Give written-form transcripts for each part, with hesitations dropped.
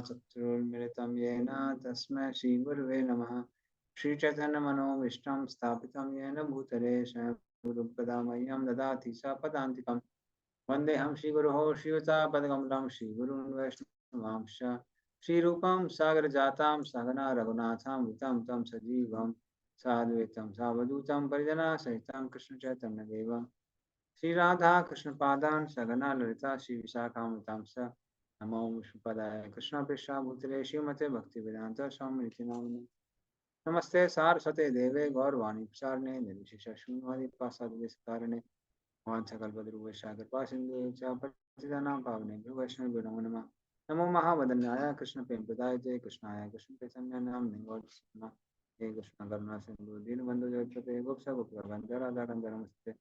चक्षुरुन्मिलितं येन तस्मै श्रीगुरवे नमः। श्रीचैतन्यमनोभीष्टं स्थापितं येन भूतले स्वयं गुरुपदा मह्यं ददाति स पदान्तिकम्। वन्देऽहं श्रीगुरोः श्रीयुतापदकमलं श्रीगुरून् वैष्णवांश्च श्रीरूपं सागरजातां सहगना रघुनाथामृतं तं सजीवं साद्वैतं सावधूतं परिजनसहितं कृष्णचैतन्यदेवं श्रीराधा कृष्णपादान् सहगना ललिता श्रीविशाखामृतां च नमो विष्णुपदाय कृष्णपृष्ठाभूतले श्रीमते भक्तिवेदान्त स्वामिनिति नामिने। नमस्ते सारस्वते देवे गौरवाणी प्रचारणे निर्विशेष शून्यवादी वाञ्छाकल्पतरुभ्यश्च कृपासिन्धु च पतितानां पावनेभ्यो वैष्णवेभ्यो नमो नमः। नमो महावदन्याय कृष्णप्रेमप्रदायते कृष्णाय कृष्णचैतन्य नाम्ने गौरवाणी हे कृष्ण करुणा सिन्धु दीनबन्धु जगत्पते गोपिका गोपीकान्त राधाकान्त नमस्ते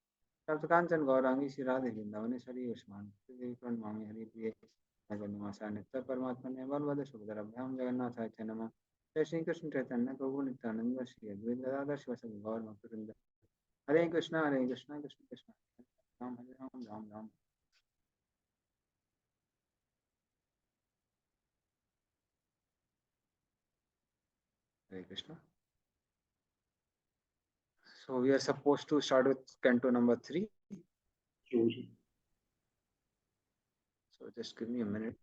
तप्तकाञ्चन गौरांगी श्री राधे वृन्दावनेश्वरी वैष्णवान् प्रणमामि हरिप्रिये जगन्निवासाय नित्य परमात्मने वरवद सुभद्राभ्यां जगन्नाथाय च नमः। जय श्री कृष्ण चैतन्य प्रभु नित्यानंद श्री अद्वैत गदाधर शिवासादि गौर भक्तवृंद। Hare Krishna Krishna Krishna Rama Hare Rama Rama Rama. Hare Krishna. So we are supposed to start with canto number 3. So just give me a minute.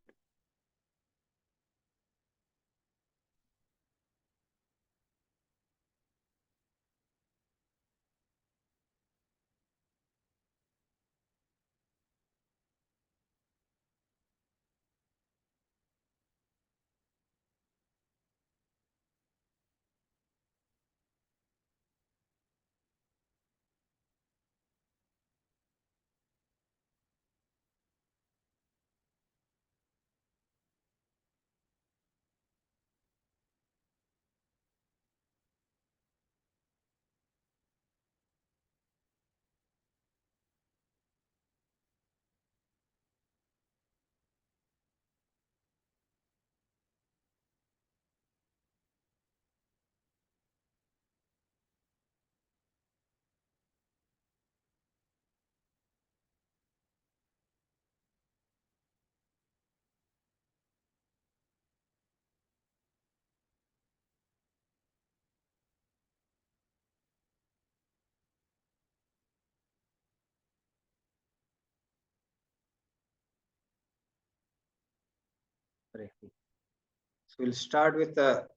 So we'll start with the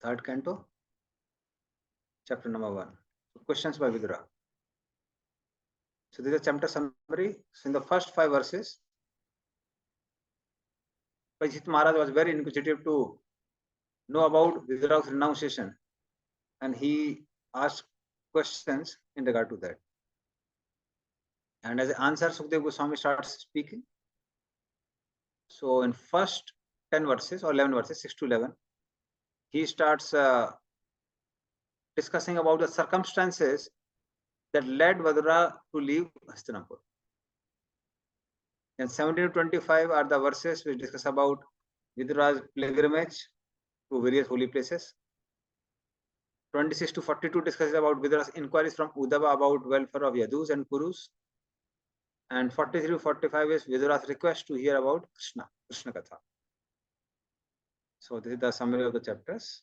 third canto, chapter number 1. So questions by Vidura. So this is a chapter summary. So in the first 5 verses, Parikshit Maharaj was very inquisitive to know about Vidura's renunciation, and he asked questions in regard to that. And as an answer, Sukdev Goswami starts speaking. So in first 10 verses or 11 verses, 6 to 11, he starts discussing about the circumstances that led Vidura to leave Hastinapur. And 17 to 25 are the verses which discuss about Vidura's pilgrimage to various holy places. 26 to 42 discusses about Vidura's inquiries from Uddhava about welfare of Yadus and Kurus. And 43 to 45 is Vidura's request to hear about Krishna Katha. So this is the summary of the chapters.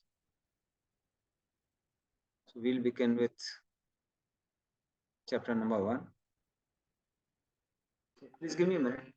So we'll begin with chapter number 1. Please give me a minute.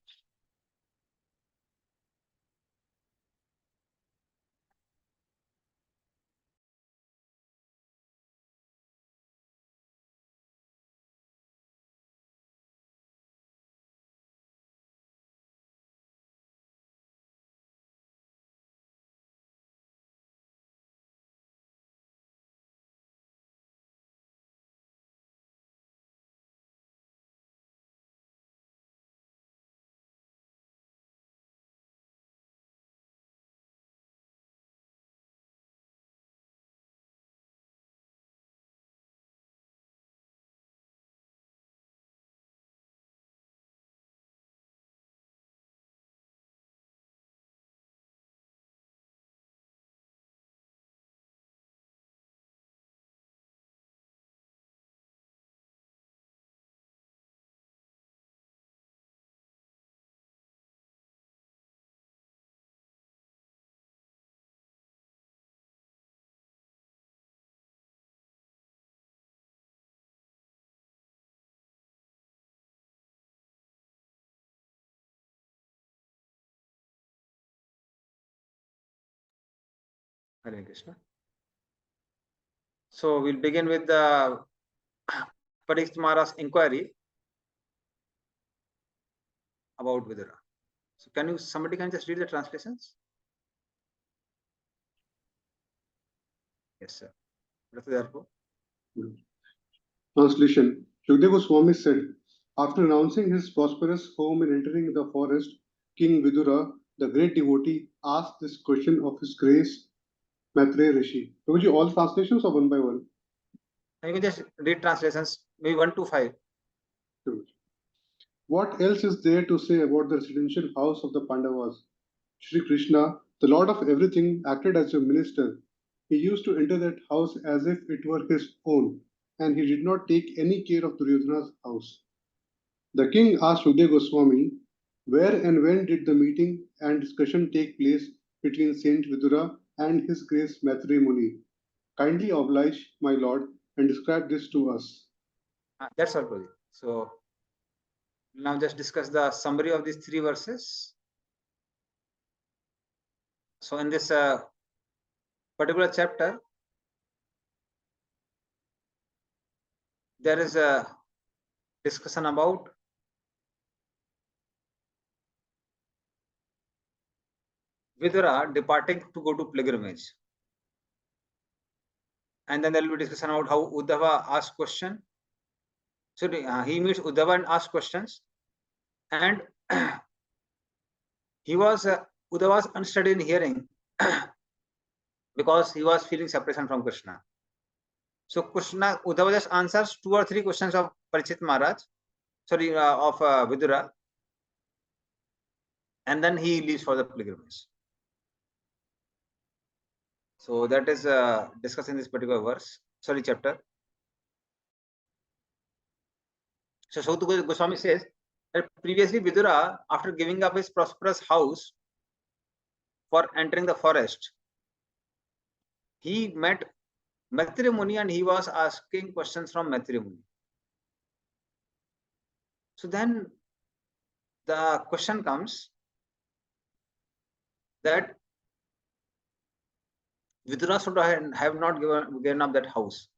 Hare Krishna. So we'll begin with the Parikshit Maharaj's inquiry about Vidura. So somebody can just read the translations? Yes, sir. Translation. Shukdev Goswami said, after announcing his prosperous home and entering the forest, King Vidura, the great devotee, asked this question of His Grace Maitreya Rishi. Prabhuji, all translations or one by one? And you can just read translations, maybe 1 to 5. What else is there to say about the residential house of the Pandavas? Shri Krishna, the Lord of everything, acted as a minister. He used to enter that house as if it were his own, and he did not take any care of Duryodhana's house. The king asked Shukdev Goswami, where and when did the meeting and discussion take place between Saint Vidura and His Grace Maitreya Muni? Kindly oblige, my lord, and describe this to us. That's all, Prabhuji. So now just discuss the summary of these 3 verses. So in this particular chapter, there is a discussion about Vidura departing to go to pilgrimage. And then there will be discussion about how Uddhava asked question. So he meets Uddhava and asks questions. And Uddhava was unsteady in hearing because he was feeling separation from Krishna. So Uddhava just answers 2 or 3 questions of Parikshit Maharaj, of Vidura, and then he leaves for the pilgrimage. So that is discussed in this particular chapter. So Sautya Goswami says that previously Vidura, after giving up his prosperous house for entering the forest, he met Maitreya Muni and he was asking questions from Maitreya Muni. So then the question comes that Vidura should have not given up that house,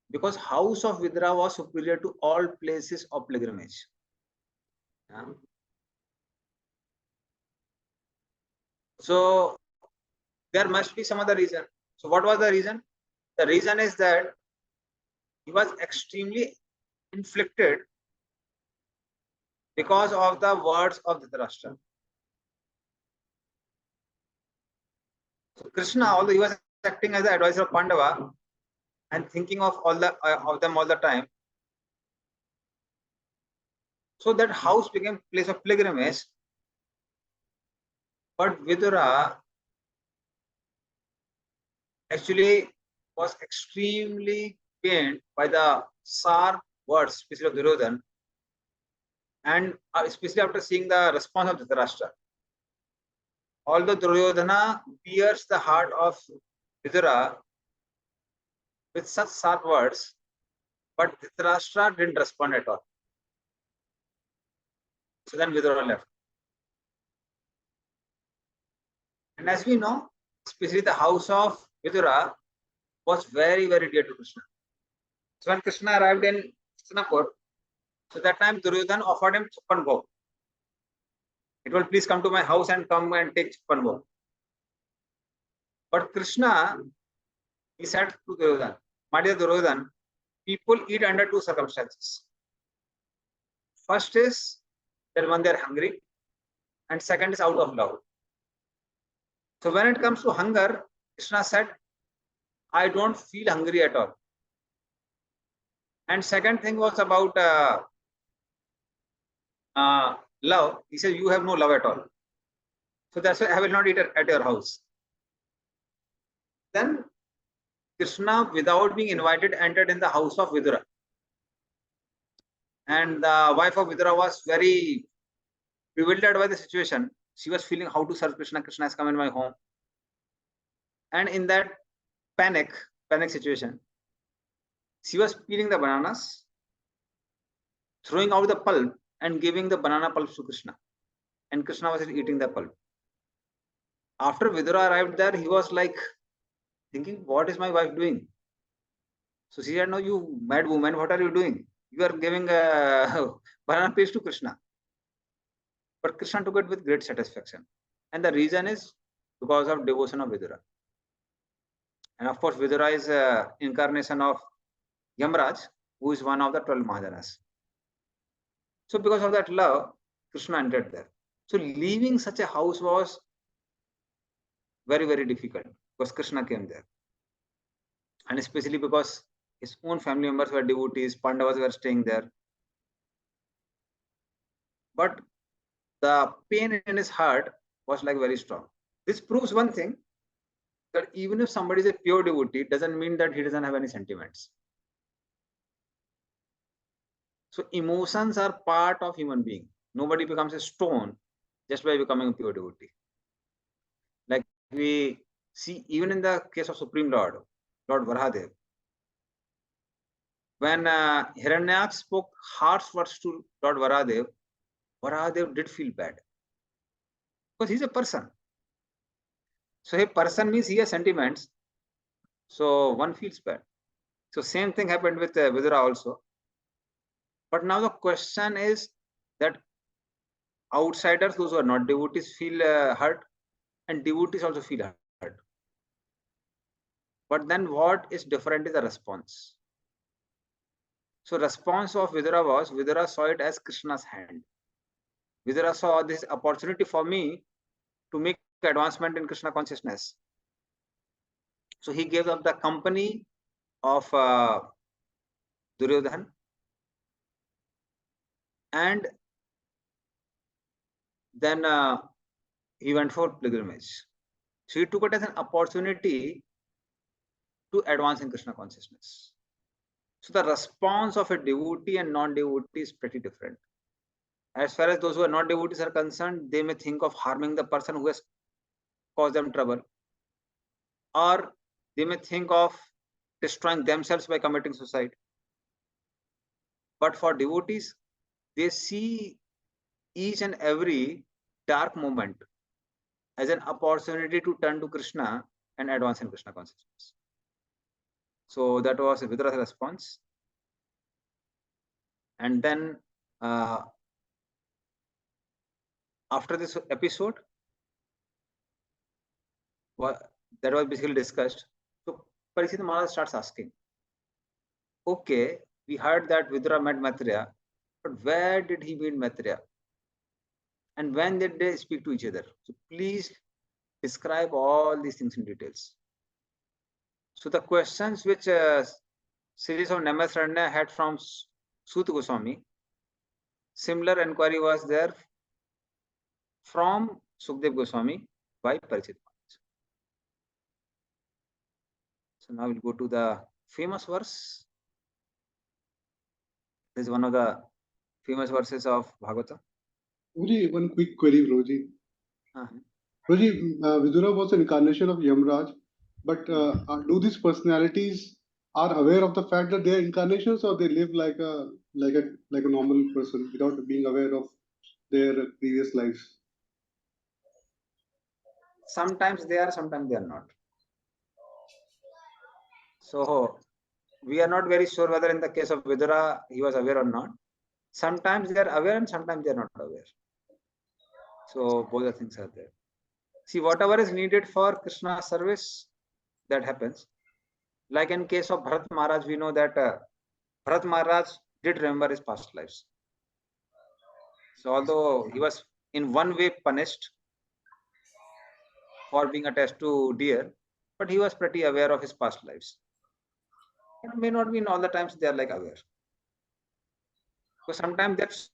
because house of Vidura was superior to all places of pilgrimage. So there must be some other reason. So what was the reason? The reason is that he was extremely inflicted because of the words of Dhritarashtra. So Krishna, although he was acting as the advisor of Pandava and thinking of them all the time, so that house became place of pilgrimage. But Vidura actually was extremely pained by the sharp words, especially of Duryodhana, and especially after seeing the response of Dhritarashtra. Although Duryodhana pierced the heart of Vidura with such sharp words, but Dhritarashtra didn't respond at all. So then Vidura left. And as we know, especially the house of Vidura was very, very dear to Krishna. So when Krishna arrived in Hastinapur, so that time Duryodhana offered him Chappan Bhog. It will please come to my house and come and take Chappan Bhog. But Krishna, he said to Duryodhana, my dear Duryodhana, people eat under 2 circumstances. First is that when they are hungry, and second is out of love. So when it comes to hunger, Krishna said, I don't feel hungry at all. And second thing was about love. He said, you have no love at all. So that's why I will not eat at your house. Then Krishna, without being invited, entered in the house of Vidura. And the wife of Vidura was very bewildered by the situation. She was feeling how to serve Krishna. Krishna has come in my home. And in that panic situation, she was peeling the bananas, throwing out the pulp and giving the banana pulp to Krishna. And Krishna was eating the pulp. After Vidura arrived there, he was like thinking, what is my wife doing? So she said, no, you mad woman, what are you doing? You are giving a banana peels to Krishna. But Krishna took it with great satisfaction. And the reason is because of devotion of Vidura. And of course, Vidura is an incarnation of Yamraj, who is one of the 12 Mahajanas. So because of that love, Krishna entered there. So leaving such a house was very, very difficult because Krishna came there. And especially because his own family members were devotees, Pandavas were staying there. But the pain in his heart was like very strong. This proves one thing, that even if somebody is a pure devotee, doesn't mean that he doesn't have any sentiments. So emotions are part of human being. Nobody becomes a stone just by becoming a pure devotee. Like we see even in the case of Supreme Lord, Lord Varahadev, when Hiranyaksha spoke harsh words to Lord Varahadev, Varahadev did feel bad because he's a person. So a person means he has sentiments. So one feels bad. So same thing happened with Vidura also. But now the question is that outsiders, those who are not devotees, feel hurt, and devotees also feel hurt. But then what is different is the response. So response of Vidura was, Vidura saw it as Krishna's hand. Vidura saw this opportunity for me to make advancement in Krishna consciousness. So he gave up the company of Duryodhan and then he went for pilgrimage. So he took it as an opportunity to advance in Krishna consciousness. So the response of a devotee and non-devotee is pretty different. As far as those who are not devotees are concerned, they may think of harming the person who has caused them trouble, or they may think of destroying themselves by committing suicide. But for devotees, they see each and every dark moment as an opportunity to turn to Krishna and advance in Krishna consciousness. So that was Vidura's response. And then after this episode, that was basically discussed. So Parikshit Maharaj starts asking, okay, we heard that Vidura met Maitreya, but where did he meet Maitreya? And when did they speak to each other? So please describe all these things in details. So the questions which series of Namasaranya had from Suta Goswami, similar inquiry was there from Sukdev Goswami by Parikshit Maharaj. So now we'll go to the famous verse. This is one of the famous verses of Bhagavata. Guruji, one quick query, Guruji. Guruji, Vidura was an incarnation of Yamraj, but do these personalities are aware of the fact that they are incarnations, or they live like a normal person without being aware of their previous lives? Sometimes they are, sometimes they are not. So we are not very sure whether in the case of Vidura he was aware or not. Sometimes they are aware and sometimes they are not aware. So both the things are there. See, whatever is needed for Krishna service, that happens. Like in case of Bharat Maharaj, we know that Bharat Maharaj did remember his past lives. So although he was in one way punished for being attached to deer, but he was pretty aware of his past lives. It may not be in all the times they are like aware. So sometimes that's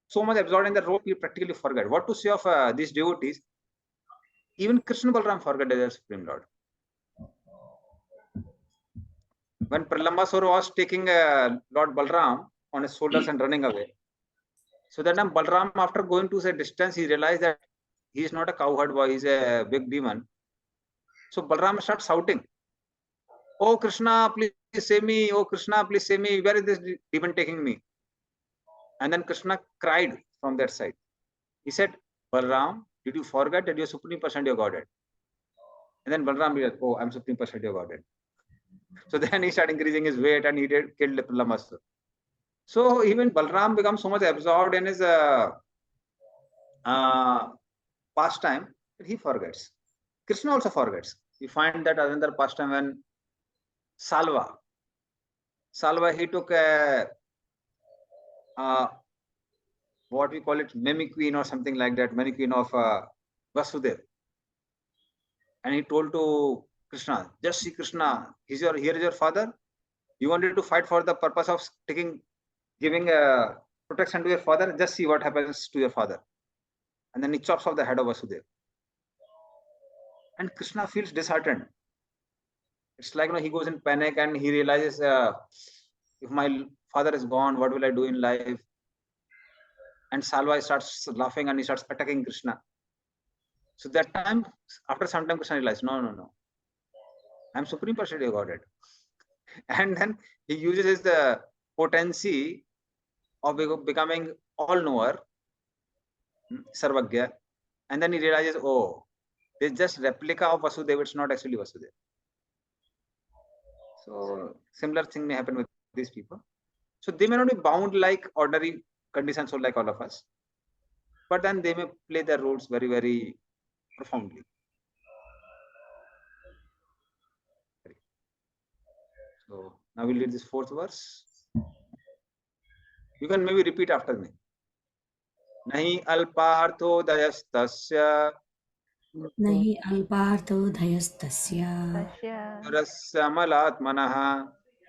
so much absorbed in the role, you practically forget. What to say of these devotees? Even Krishna Balram forgot their Supreme Lord. When Pralambasura was taking Lord Balram on his shoulders and running away, so that time Balram, after going to a distance, he realized that he is not a cowherd boy, he is a big demon. So Balram starts shouting, "Oh Krishna, please save me! Oh Krishna, please save me! Where is this demon taking me?" And then Krishna cried from that side. He said, "Balram, did you forget that you are Supreme Person, your Godhead? And then Balram realized, oh, I'm Supreme Personality of Godhead. So then he started increasing his weight and he killed Lamasur. So even Balram becomes so much absorbed in his pastime that he forgets. Krishna also forgets. You find that another pastime when Salva, he took a what we call it, mimiqueen or something like that, mannequin of Vasudev. And he told to Krishna, just see Krishna, here is your father. You wanted to fight for the purpose of giving protection to your father. Just see what happens to your father. And then he chops off the head of Vasudev. And Krishna feels disheartened. It's like, he goes in panic and he realizes, if my father is gone, what will I do in life? And Salva starts laughing and he starts attacking Krishna. So that time, after some time, Krishna realized, no. I'm Supreme Personality of Godhead. And then he uses his potency of becoming all-knower, Sarvagya. And then he realizes, oh, it's just replica of Vasudeva, it's not actually Vasudeva. So similar thing may happen with these people. So they may not be bound like ordinary conditioned soul like all of us, but then they may play their roles very, very profoundly. So now we'll read this fourth verse. You can maybe repeat after me. Nahi alparthodayastasya Nahi alparthodayastasya durasya malatmanaha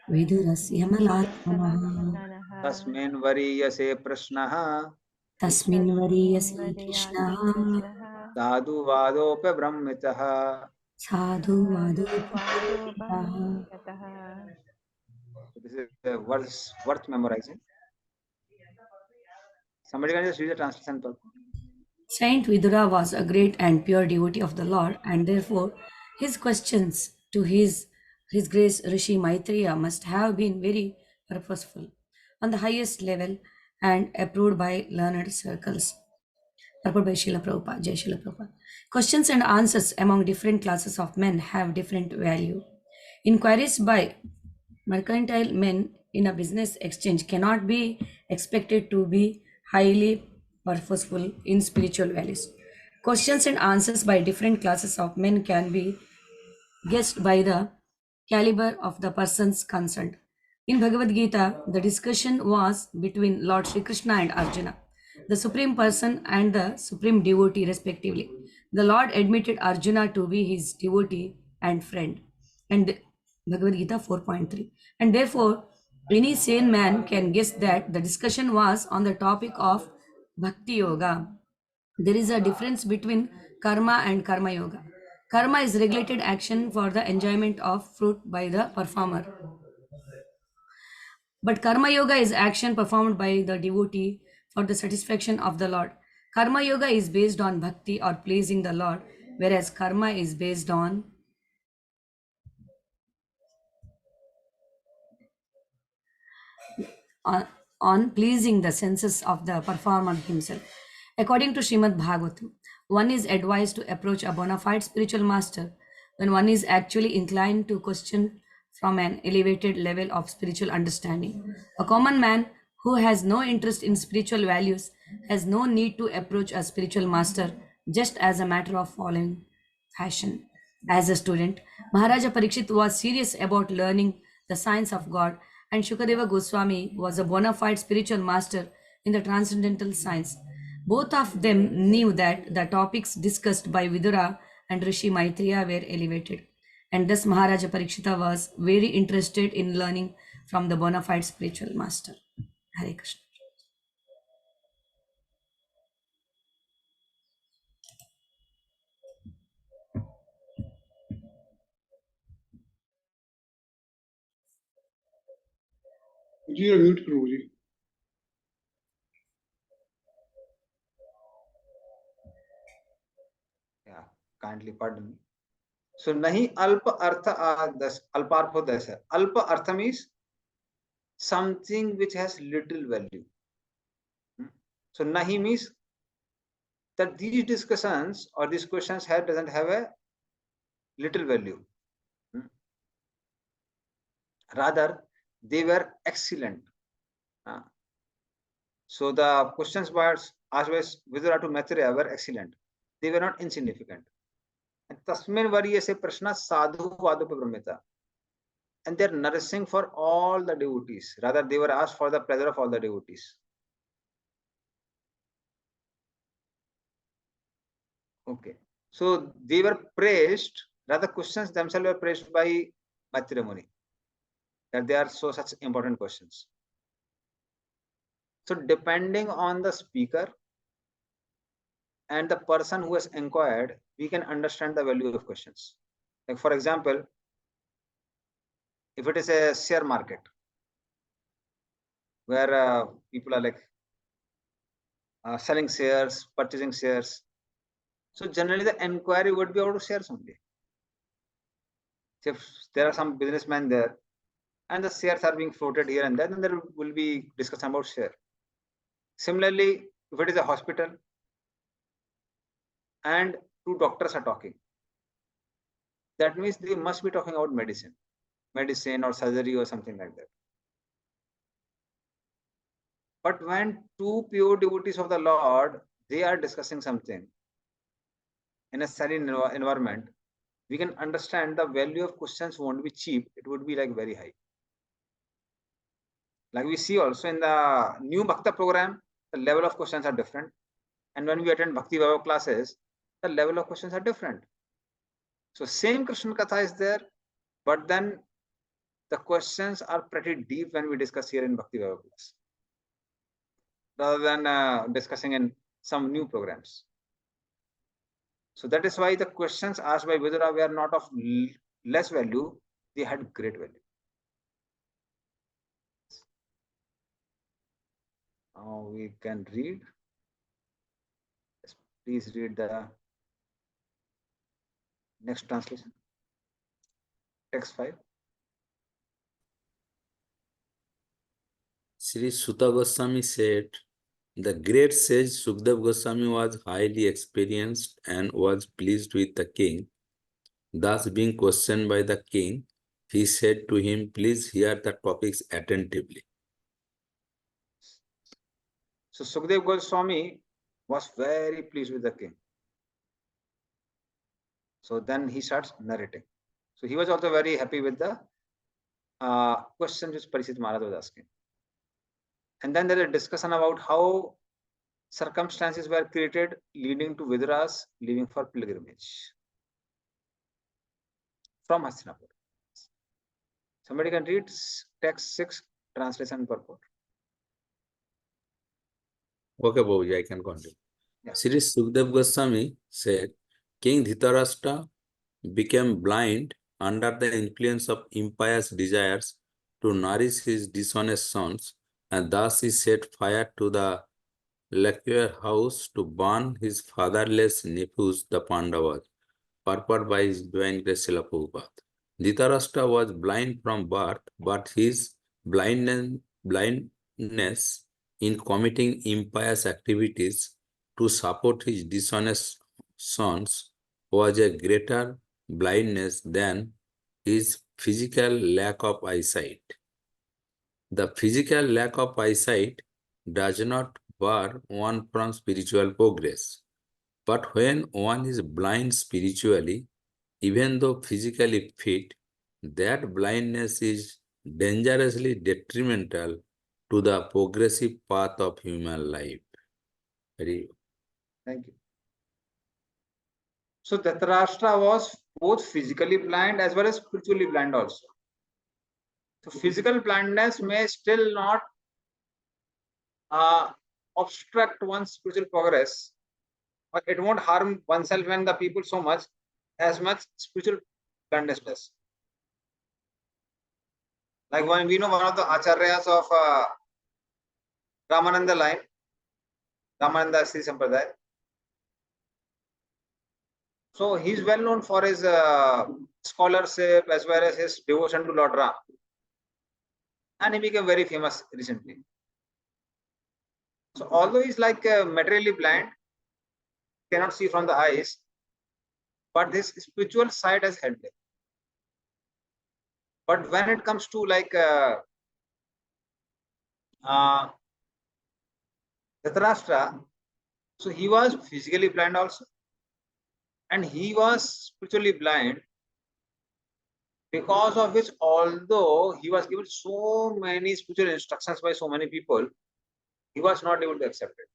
vidurasya malatmanaha tasmin variyase prashnaha tasmin variyasi krishnaha sadhu vadope brahmitaha. sadhu vadopi. This is a verse worth memorizing. Somebody can just read the translation. Saint Vidura was a great and pure devotee of the Lord, and therefore his questions to his grace Rishi Maitreya must have been very purposeful, on the highest level, and approved by learned circles. Purport by Srila Prabhupada, Jai Srila Prabhupada. Questions and answers among different classes of men have different value. Inquiries by mercantile men in a business exchange cannot be expected to be highly purposeful in spiritual values. Questions and answers by different classes of men can be guessed by the caliber of the persons concerned. In Bhagavad Gita, the discussion was between Lord Sri Krishna and Arjuna, the Supreme Person and the Supreme Devotee, respectively. The Lord admitted Arjuna to be his devotee and friend. And Bhagavad Gita 4.3. And therefore, any sane man can guess that the discussion was on the topic of Bhakti Yoga. There is a difference between karma and karma yoga. Karma is regulated action for the enjoyment of fruit by the performer. But karma yoga is action performed by the devotee for the satisfaction of the Lord. Karma yoga is based on bhakti or pleasing the Lord, whereas karma is based on pleasing the senses of the performer himself. According to Srimad Bhagavatam, one is advised to approach a bona fide spiritual master when one is actually inclined to question from an elevated level of spiritual understanding. A common man who has no interest in spiritual values has no need to approach a spiritual master just as a matter of following fashion. As a student, Maharaja Parikshit was serious about learning the science of God, and Shukadeva Goswami was a bona fide spiritual master in the transcendental science. Both of them knew that the topics discussed by Vidura and Rishi Maitreya were elevated, and thus Maharaja Parikshita was very interested in learning from the bona fide spiritual master. Hare Krishna. Ji mute करो जी. Yeah, kindly pardon me. So nahi alpa artha alparthodayasya. Alpa artha means something which has little value. So nahi means that these discussions or these questions doesn't have a little value. Rather, they were excellent. So the questions were asked by Vidura to Maitreya were excellent. They were not insignificant. And Tasmin Variyase Prashna Sadhu Vadupa Brahmita. And they're nourishing for all the devotees. Rather, they were asked for the pleasure of all the devotees. Okay. So they were praised, rather questions themselves were praised by Maitreya Muni. That they are such important questions. So depending on the speaker and the person who has inquired, we can understand the value of questions. Like for example, if it is a share market where people are like selling shares, purchasing shares, so generally the inquiry would be about shares only. So if there are some businessmen there and the shares are being floated here and there, then there will be discussion about share. Similarly, if it is a hospital and two doctors are talking, that means they must be talking about medicine or surgery or something like that. But when two pure devotees of the Lord, they are discussing something in a serene environment, we can understand the value of questions won't be cheap. It would be like very high. Like we see also in the new Bhakta program, the level of questions are different. And when we attend Bhakti Vaibhava classes, the level of questions are different. So same Krishna Katha is there, but then the questions are pretty deep when we discuss here in Bhakti Vaibhava class, rather than discussing in some new programs. So that is why the questions asked by Vidura were not of less value, they had great value. Now we can read. Yes, please read the next translation. Text 5. Sri Sutta Goswami said, the great sage Sukdev Goswami was highly experienced and was pleased with the king. Thus, being questioned by the king, he said to him, please hear the topics attentively. So Sukdev Goswami was very pleased with the king. So then he starts narrating. So he was also very happy with the questions which Parishit Maharaj was asking. And then there is a discussion about how circumstances were created leading to Vidura's leaving for pilgrimage from Hastinapur. Somebody can read text 6, translation and purport. Okay, Babuji, I can continue. Yeah. Sri Sukdev Goswami said, King Dhritarashtra became blind under the influence of impious desires to nourish his dishonest sons, and thus he set fire to the Lakshya house to burn his fatherless nephews, the Pandavas, purport by his divine grace Srila Prabhupada. Dhritarashtra was blind from birth, but his blindness in committing impious activities to support his dishonest sons was a greater blindness than his physical lack of eyesight. The physical lack of eyesight does not bar one from spiritual progress. But when one is blind spiritually, even though physically fit, that blindness is dangerously detrimental to the progressive path of human life. Thank you. So Dhritarashtra was both physically blind as well as spiritually blind also. So physical blindness may still not obstruct one's spiritual progress, but it won't harm oneself and the people so much as much spiritual blindness does. Like when we know one of the acharyas of Ramananda line, Ramananda Sri Sampradaya. So he's well known for his scholarship as well as his devotion to Lord Ram. And he became very famous recently. So although he's like materially blind, cannot see from the eyes, but his spiritual side has helped him. But when it comes to like Dhritarashtra, so he was physically blind also, and he was spiritually blind, because of which, although he was given so many spiritual instructions by so many people, he was not able to accept it.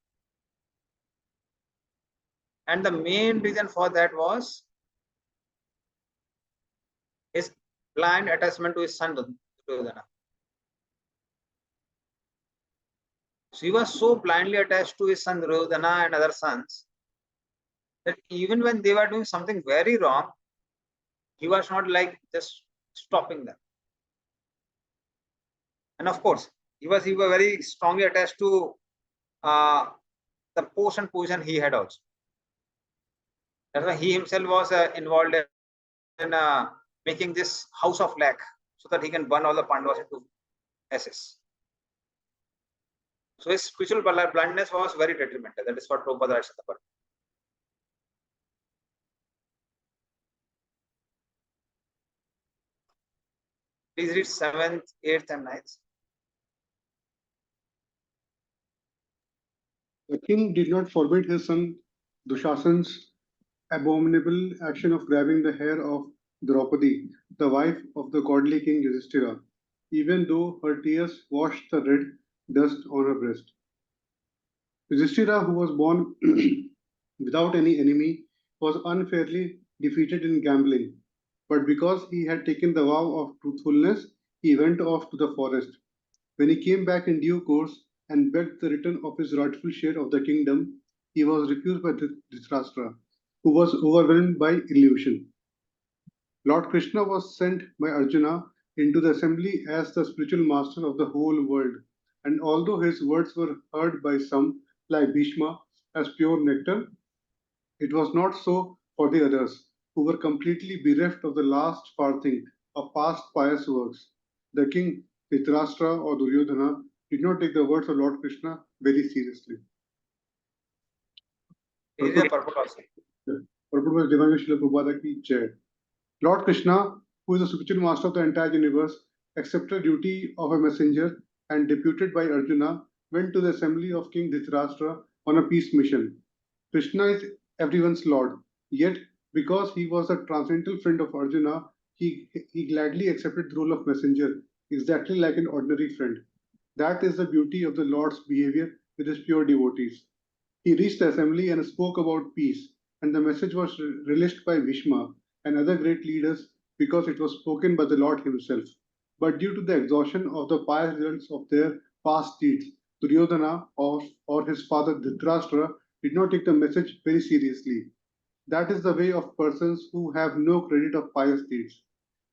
And the main reason for that was his blind attachment to his son Duryodhana. So he was so blindly attached to his son Duryodhana and other sons that even when they were doing something very wrong, he was not like just stopping them. And of course, he was very strongly attached to the post and position he had also. That's why he himself was involved in making this house of lac, so that he can burn all the Pandavas into ashes. So his spiritual blindness was very detrimental. That is what Prabhupada writes at the bottom. Please read 7th, 8th, and 9th. The king did not forbid his son Dushasan's abominable action of grabbing the hair of Draupadi, the wife of the godly king Yudhishthira, even though her tears washed the red dust on her breast. Yudhishthira, who was born without any enemy, was unfairly defeated in gambling. But because he had taken the vow of truthfulness, he went off to the forest. When he came back in due course and begged the return of his rightful share of the kingdom, he was refused by Dhritarashtra, who was overwhelmed by illusion. Lord Krishna was sent by Arjuna into the assembly as the spiritual master of the whole world, and although his words were heard by some, like Bhishma, as pure nectar, it was not so for the others, who were completely bereft of the last farthing of past pious works. The king, Dhritarashtra or Duryodhana, did not take the words of Lord Krishna very seriously. Here is the purport also. Purport was Divine Srila Prabhupada ki Jai. Lord Krishna, who is the spiritual master of the entire universe, accepted the duty of a messenger and deputed by Arjuna, went to the assembly of King Dhritarashtra on a peace mission. Krishna is everyone's Lord, yet because he was a transcendental friend of Arjuna, he gladly accepted the role of messenger, exactly like an ordinary friend. That is the beauty of the Lord's behavior with his pure devotees. He reached the assembly and spoke about peace, and the message was relished by Bhishma and other great leaders because it was spoken by the Lord himself. But due to the exhaustion of the pious results of their past deeds, Duryodhana or his father Dhritarashtra did not take the message very seriously. That is the way of persons who have no credit of pious deeds.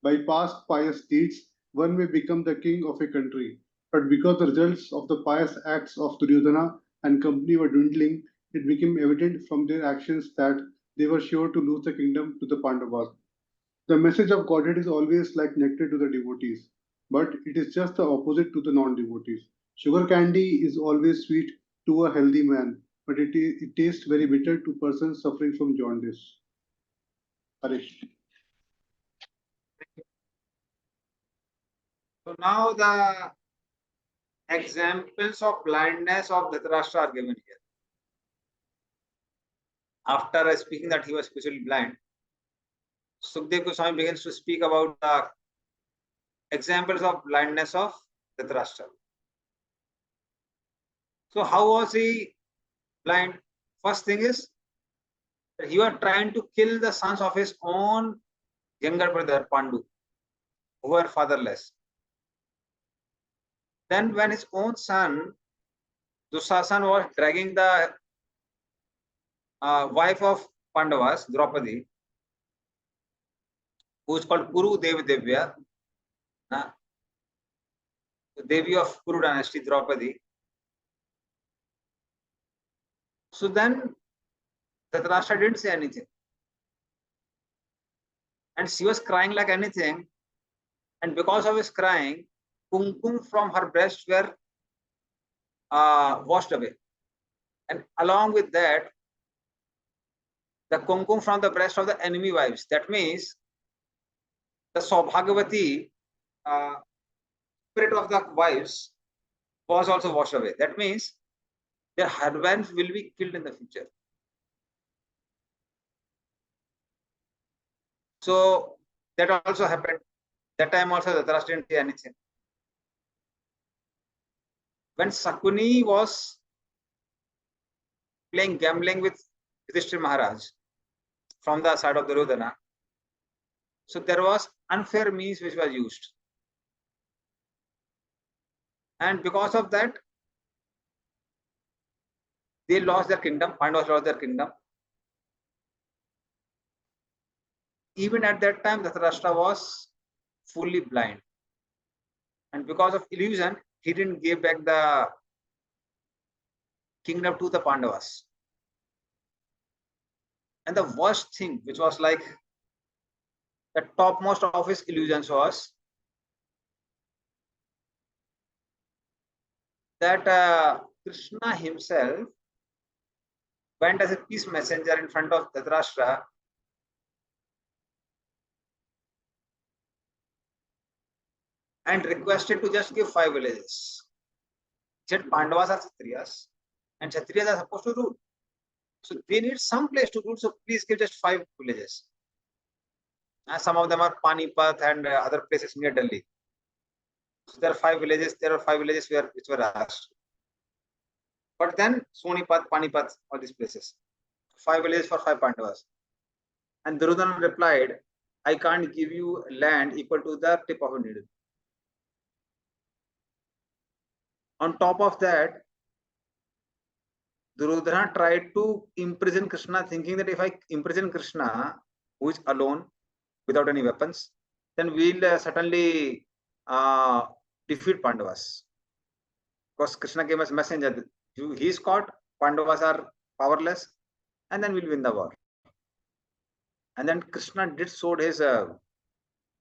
By past pious deeds, one may become the king of a country, but because the results of the pious acts of Duryodhana and company were dwindling, it became evident from their actions that they were sure to lose the kingdom to the Pandavas. The message of Godhead is always like nectar to the devotees, but it is just the opposite to the non-devotees. Sugar candy is always sweet to a healthy man, but it tastes very bitter to persons suffering from jaundice. Harish. So now the examples of blindness of Dhritarashtra are given here. After speaking that he was spiritually blind, Sukdev Goswami begins to speak about the examples of blindness of Dhritarashtra. So how was he blind? First thing is that he was trying to kill the sons of his own younger brother Pandu, who were fatherless. Then when his own son Dushasan was dragging the wife of Pandavas, Draupadi, who is called Kuru Devi Devya, the Devi of Kuru dynasty, Draupadi. So then Dhritarashtra didn't say anything. And she was crying like anything. And because of his crying, kumkum from her breasts were washed away. And along with that, the kumkum from the breast of the enemy wives. That means the Saubhagyavati spirit of the wives was also washed away. That means their husbands will be killed in the future. So that also happened. That time also Dhritarashtra didn't say anything. When Sakuni was playing gambling with Yudhishthira Maharaj from the side of Duryodhana, so there was unfair means which was used. And because of that, they lost their kingdom. Pandavas lost their kingdom. Even at that time, Dhritarashtra was fully blind. And because of illusion, he didn't give back the kingdom to the Pandavas. And the worst thing, which was like the topmost of his illusions, was that Krishna himself went as a peace messenger in front of Dhritarashtra and requested to just give 5 villages. He said Pandavas are Kshatriyas and Kshatriyas are supposed to rule. So they need some place to rule, so please give just 5 villages. Some of them are Panipat and other places near Delhi. So there are 5 villages. There are 5 villages which were asked. But then Sonipat, Panipat, all these places. 5 villages for 5 Pandavas. And Duryodhana replied, I can't give you land equal to the tip of a needle. On top of that, Duryodhana tried to imprison Krishna, thinking that if I imprison Krishna, who is alone, without any weapons, then we'll certainly defeat Pandavas. Because Krishna came as messenger. He is caught, Pandavas are powerless, and then we'll win the war. And then Krishna did showed his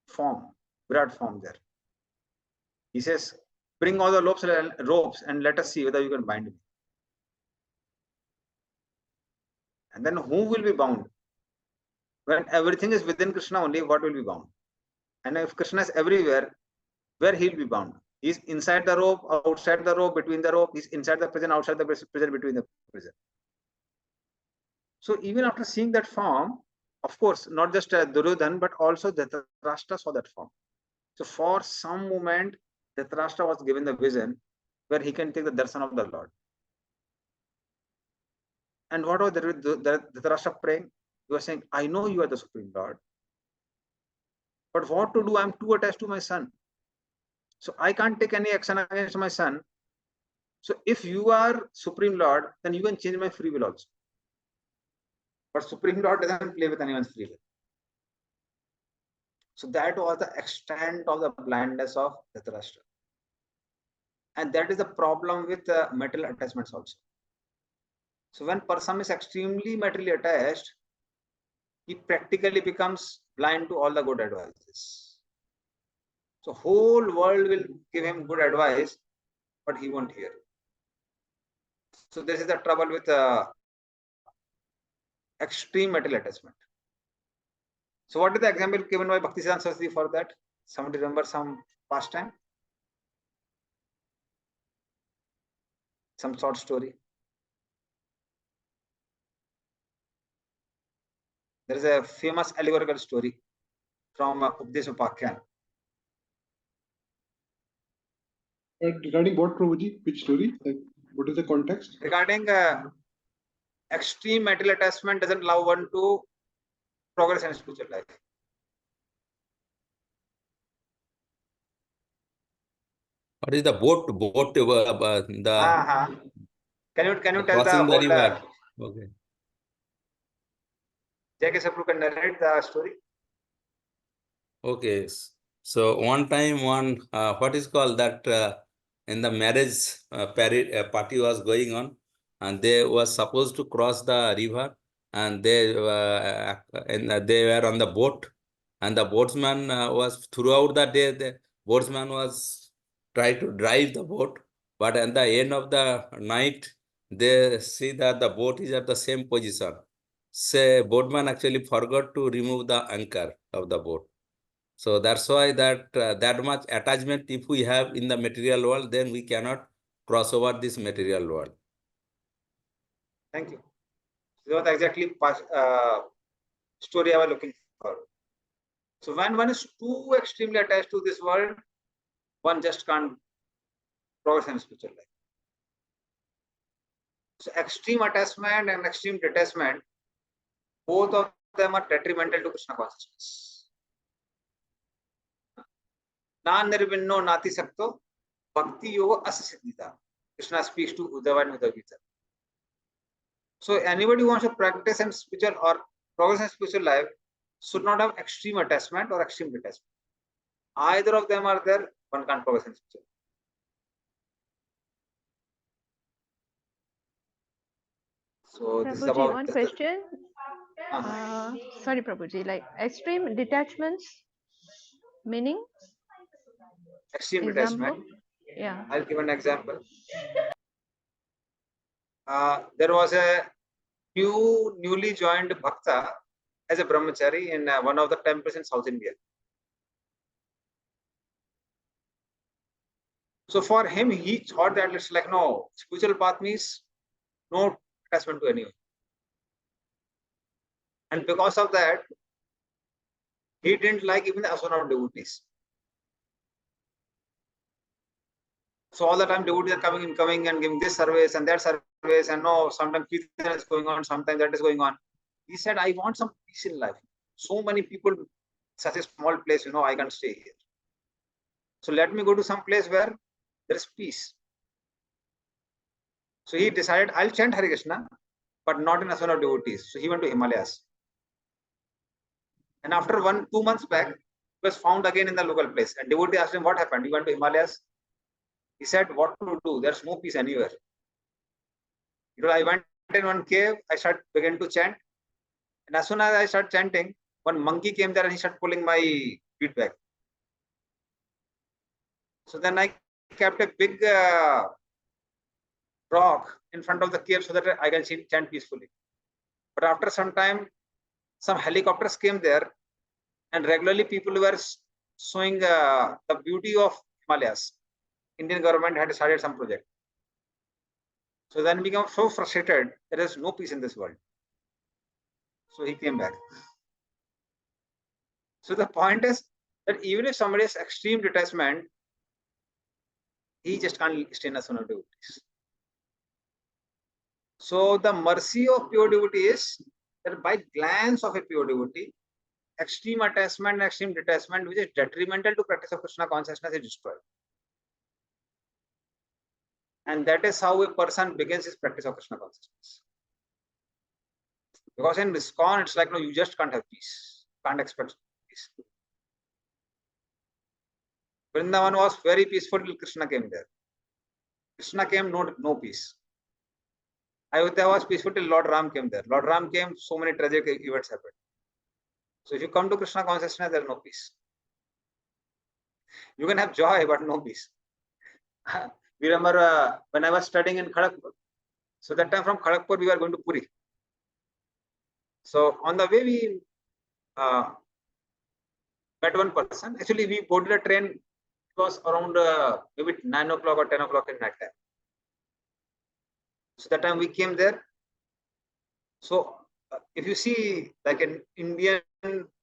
form, Virat form there. He says, bring all the ropes and let us see whether you can bind me. And then who will be bound? When everything is within Krishna only, what will be bound? And if Krishna is everywhere, where he'll be bound? He's inside the rope, outside the rope, between the rope. He's inside the prison, outside the prison, between the prison. So even after seeing that form, of course, not just Duryodhana, but also Dhritarashtra saw that form. So for some moment, Dhritarashtra was given the vision where he can take the darshan of the Lord. And what was Dhritarashtra praying? He was saying, I know you are the Supreme Lord. But what to do? I'm too attached to my son. So I can't take any action against my son. So if you are Supreme Lord, then you can change my free will also. But Supreme Lord doesn't play with anyone's free will. So that was the extent of the blindness of Dhritarashtra. And that is the problem with material attachments also. So when person is extremely materially attached, he practically becomes blind to all the good advices. So whole world will give him good advice, but he won't hear. So this is the trouble with extreme material attachment. So what is the example given by Bhaktisiddhanta Saraswati for that? Somebody remember some past time? Some short story? There is a famous allegorical story from Updesh Upakhyan. Regarding what, Prabhuji? Which story? Like, what is the context? Regarding extreme material attachment doesn't allow one to progress in spiritual life. What is the boat? Can you tell the crossing the whole river? Okay. J.K. Sapru can narrate the story? Okay. So one time, what is called that in the marriage party was going on, and they was supposed to cross the river, and they were on the boat, and the boatsman was throughout the day. The boatsman was trying to drive the boat, but at the end of the night, they see that the boat is at the same position. boatman actually forgot to remove the anchor of the boat. So that's why that that much attachment if we have in the material world, then we cannot cross over this material world. Thank you. This was exactly story I was looking for. So when one is too extremely attached to this world, one just can't progress in spiritual life. So extreme attachment and extreme detachment, both of them are detrimental to Krishna consciousness. Na nirvinno nati sakto bhakti yoga asasiddhita. Krishna speaks to Uddhava and Uddhava Gita. So anybody who wants to practice and spiritual or progress in spiritual life should not have extreme attachment or extreme detachment. Either of them are there, one can't progress in spiritual. So this is Prabhuji, about one question. Sorry, Prabhuji, like extreme detachments, meaning? extreme Example? detachment. Yeah. I'll give an example. There was a newly joined bhakta as a brahmachari in one of the temples in South India. So for him, he thought that it's like, no, spiritual path means no attachment to anyone. And because of that, he didn't like even the asana of devotees. So all the time devotees are coming and giving this service and that service, and no, sometimes kirtan is going on, sometimes that is going on. He said, I want some peace in life. So many people, such a small place, I can stay here. So let me go to some place where there is peace. So he decided, I'll chant Hare Krishna, but not in asana of devotees. So he went to Himalayas. And after 2 months back, he was found again in the local place. And devotee asked him, what happened? You went to Himalayas? He said, what to do? There's no peace anywhere. I went in one cave, I began to chant. And as soon as I started chanting, one monkey came there and he started pulling my feet back. So then I kept a big rock in front of the cave so that I can chant peacefully. But after some time, some helicopters came there, and regularly people were showing the beauty of Himalayas. Indian government had started some project. So then we became so frustrated, there is no peace in this world. So he came back. So the point is that even if somebody has extreme detachment, he just can't stay in asana devotees. So the mercy of pure devotee is that by glance of a pure devotee, extreme attachment and extreme detachment, which is detrimental to practice of Krishna consciousness, is destroyed. And that is how a person begins his practice of Krishna consciousness. Because in ISKCON, it's like, no, you just can't have peace. Can't expect peace. Vrindavan was very peaceful till Krishna came there. Krishna came, no peace. Ayodhya was peaceful till Lord Ram came there. Lord Ram came, so many tragic events happened. So if you come to Krishna consciousness, there is no peace. You can have joy, but no peace. We remember when I was studying in Kharagpur. So that time from Kharagpur, we were going to Puri. So on the way, we met one person. Actually, we boarded a train. It was around maybe 9 o'clock or 10 o'clock in night time. So that time we came there. So if you see, like in Indian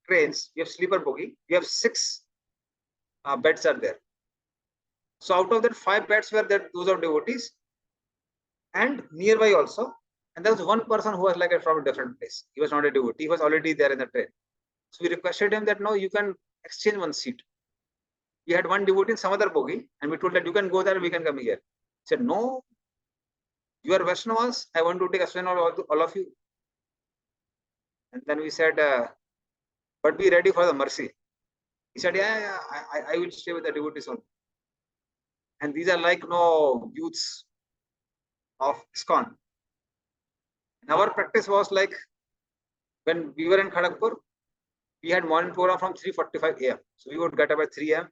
trains, you have sleeper bogie. You have 6 beds are there. So out of that, 5 beds were there, those of devotees, and nearby also. And there was one person who was like from a different place. He was not a devotee. He was already there in the train. So we requested him that, no, you can exchange one seat. We had one devotee in some other bogie, and we told that you can go there, we can come here. He said, no, you are Vaishnavas. I want to take Asana all of you. And then we said, but be ready for the mercy. He said, yeah, I will stay with the devotees only. And these are like youths of ISKCON. And our practice was like, when we were in Kharagpur, we had morning program from 3:45 a.m. So we would get up at 3 a.m.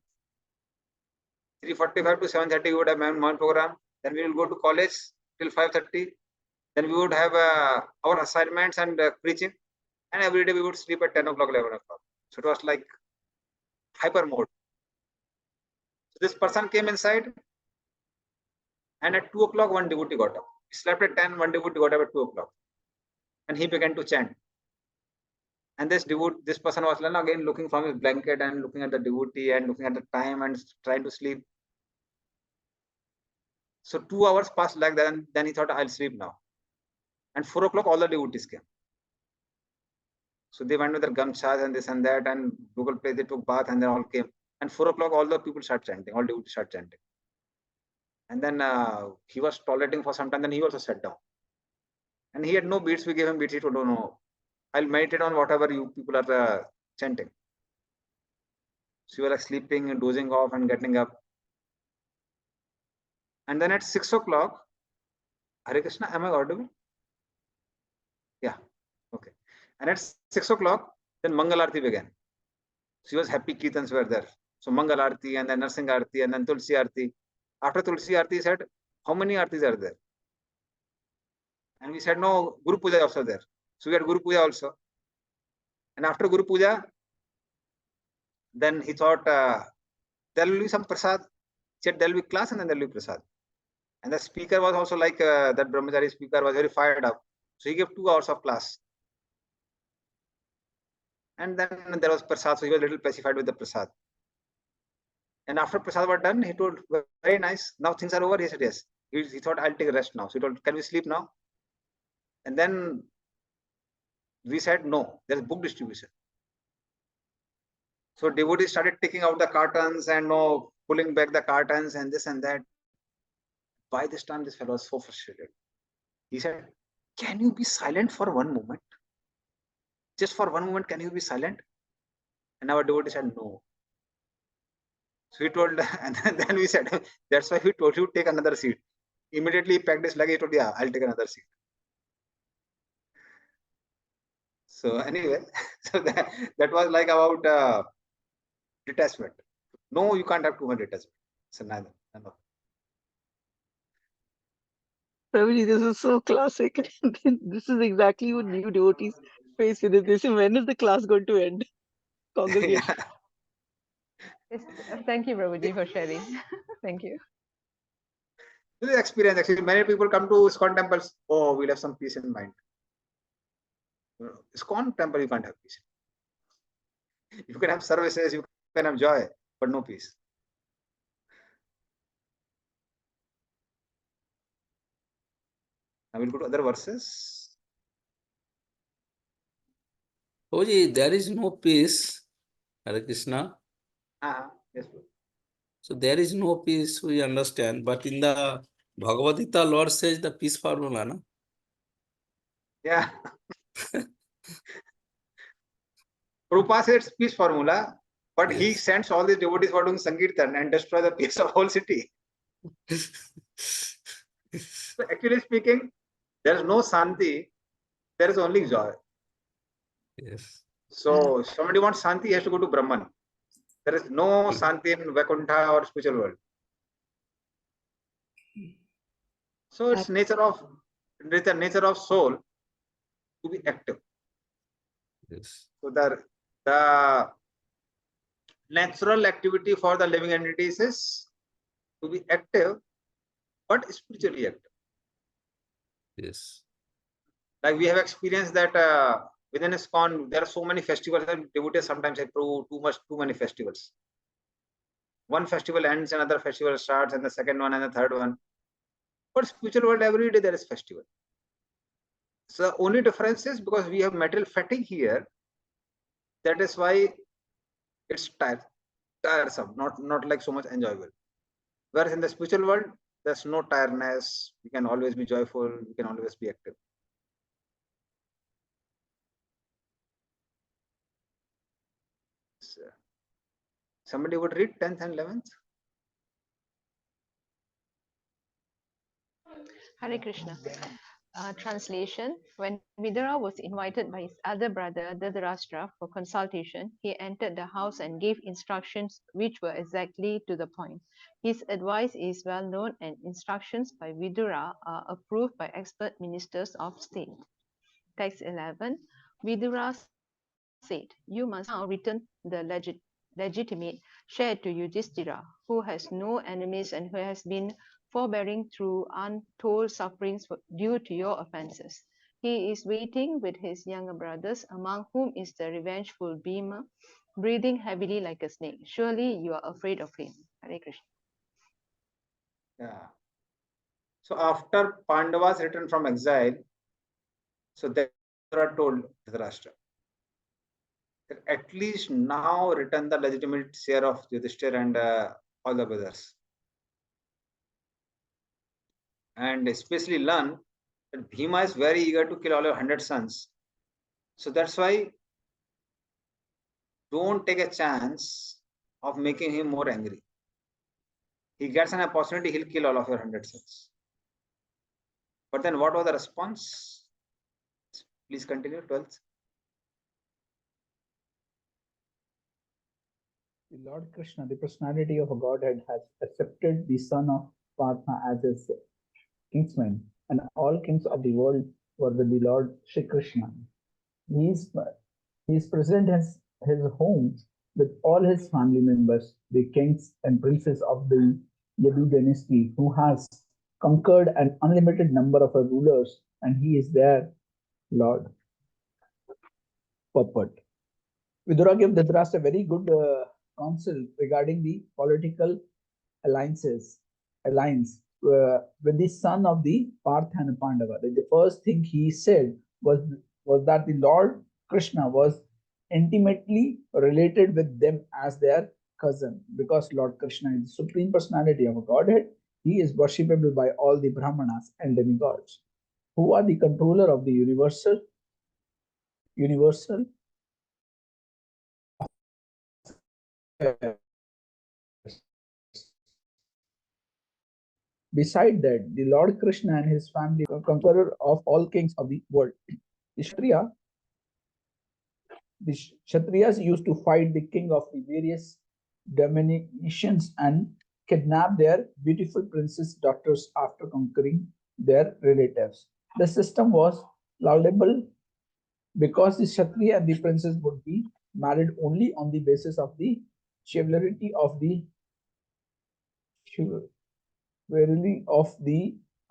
3:45 to 7:30 we would have morning program. Then we will go to college till 5:30. Then we would have our assignments and preaching, and every day we would sleep at 10 o'clock, 11 o'clock. So it was like hyper mode. So this person came inside, and at 2 o'clock, one devotee got up. He slept at 10, one devotee got up at 2 o'clock, and he began to chant. And this person was again looking from his blanket and looking at the devotee and looking at the time and trying to sleep. So 2 hours passed like that, and then he thought, I'll sleep now. And 4 o'clock, all the devotees came. So they went with their gamchas and this and that, and Google Play, they took bath, and they all came. And 4 o'clock, all the people start chanting, all devotees start chanting. And then he was tolerating for some time, then he also sat down. And he had no beats, we gave him beats, he told, no, I'll meditate on whatever you people are chanting. So you were like sleeping and dozing off and getting up. And then at 6 o'clock, Hare Krishna, am I audible? Yeah, okay. And at 6 o'clock, then Mangal Arati began. So he was happy, Kirtans were there. So Mangal Arati, and then Narsingh Arati, and then Tulsi Arati. After Tulsi Arati, he said, how many Artis are there? And we said, no, Guru Puja is also there. So we had Guru Puja also. And after Guru Puja, then he thought, there will be some prasad. He said, there will be class and then there will be prasad. And the speaker was also like, that Brahmachari speaker was very fired up. So he gave 2 hours of class. And then there was prasad, so he was a little pacified with the prasad. And after prasad was done, he told, very nice, now things are over. He said, yes. He thought, I'll take a rest now. So he told, can we sleep now? And then we said, no, there's book distribution. So devotees started taking out the cartons and pulling back the cartons and this and that. By this time, this fellow was so frustrated. He said, can you be silent for one moment? Just for one moment, can you be silent? And our devotee said, no. So he told, and then we said, that's why we told you take another seat. Immediately he packed his luggage. He told, yeah, I'll take another seat. So anyway, so that was like about detachment. No, you can't have too much detachment. So neither. No. Prabhuji, this is so classic. This is exactly what new devotees face with it. They say, when is the class going to end? Congregation. Yeah. Yes, thank you, Prabhuji, for sharing. Thank you. This is experience. Actually, many people come to ISKCON temples. Oh, we'll have some peace in mind. ISKCON temple, you can't have peace. You can have services, you can have joy, but no peace. Now we'll go to other verses. Oji, there is no peace, Hare Krishna. Yes, bro. So there is no peace, we understand. But in the Bhagavad Gita, Lord says the peace formula, no? Yeah. Prabhupada says peace formula, but he Yes. sends all these devotees for doing Sankirtan and destroy the peace of whole city. So actually speaking, there is no Santi, there is only joy. Yes. So if somebody wants Santi, he has to go to Brahman. There is no Santi in Vaikuntha or spiritual world. So it's nature of soul to be active. Yes. So the natural activity for the living entities is to be active, but spiritually active. Yes. Like we have experienced that within ISKCON, there are so many festivals that devotees sometimes say, too many festivals. One festival ends, another festival starts, and the second one and the third one. But spiritual world, every day there is festival. So the only difference is because we have material fatigue here. That is why it's tiresome, not like so much enjoyable. Whereas in the spiritual world, there's no tiredness. We can always be joyful. We can always be active. So, somebody would read 10th and 11th. Hare Krishna. Translation: When Vidura was invited by his elder brother Dhritarashtra for consultation, he entered the house and gave instructions which were exactly to the point. His advice is well known and instructions by Vidura are approved by expert ministers of state. Text 11. Vidura said, "You must now return the legitimate share to Yudhishthira, who has no enemies and who has been forbearing through untold sufferings due to your offenses. He is waiting with his younger brothers, among whom is the revengeful Bhima, breathing heavily like a snake. Surely you are afraid of him." Hare Krishna. Yeah. So after Pandavas returned from exile, so they told Dhritarashtra, at least now return the legitimate share of Yudhishthir and all the brothers. And especially learn that Bhima is very eager to kill all your 100 sons. So that's why don't take a chance of making him more angry. He gets an opportunity, he'll kill all of your 100 sons. But then what was the response? Please continue, 12th. The Lord Krishna, the personality of a Godhead, has accepted the son of Partha as his kinsman, and all kings of the world were with the Lord Shri Krishna. He is present at his home with all his family members, the kings and princes of the Yadu dynasty, who has conquered an unlimited number of rulers, and he is their Lord. Purport. Vidura gave Dhritarashtra a very good counsel regarding the political alliance with the son of the Partha and Pandava. The first thing he said was that the Lord Krishna was intimately related with them as their cousin, because Lord Krishna is the supreme personality of a Godhead. He is worshipable by all the Brahmanas and demigods, who are the controller of the universal. Beside that, the Lord Krishna and his family were conqueror of all kings of the world. The Kshatriyas used to fight the king of the various dominations and kidnap their beautiful princess daughters after conquering their relatives. The system was laudable because the Kshatriya and the princess would be married only on the basis of the chivalry of the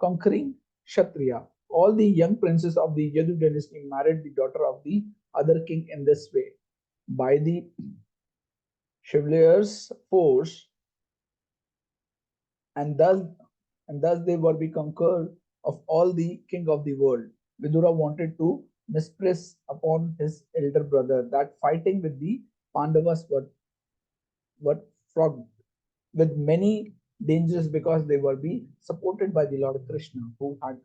conquering Kshatriya. All the young princes of the Yadu dynasty married the daughter of the other king in this way. By the chivalrous force, and thus they were the conqueror of all the king of the world. Vidura wanted to mispress upon his elder brother that fighting with the Pandavas were fraught with many dangers, because they were be supported by the Lord Krishna, who had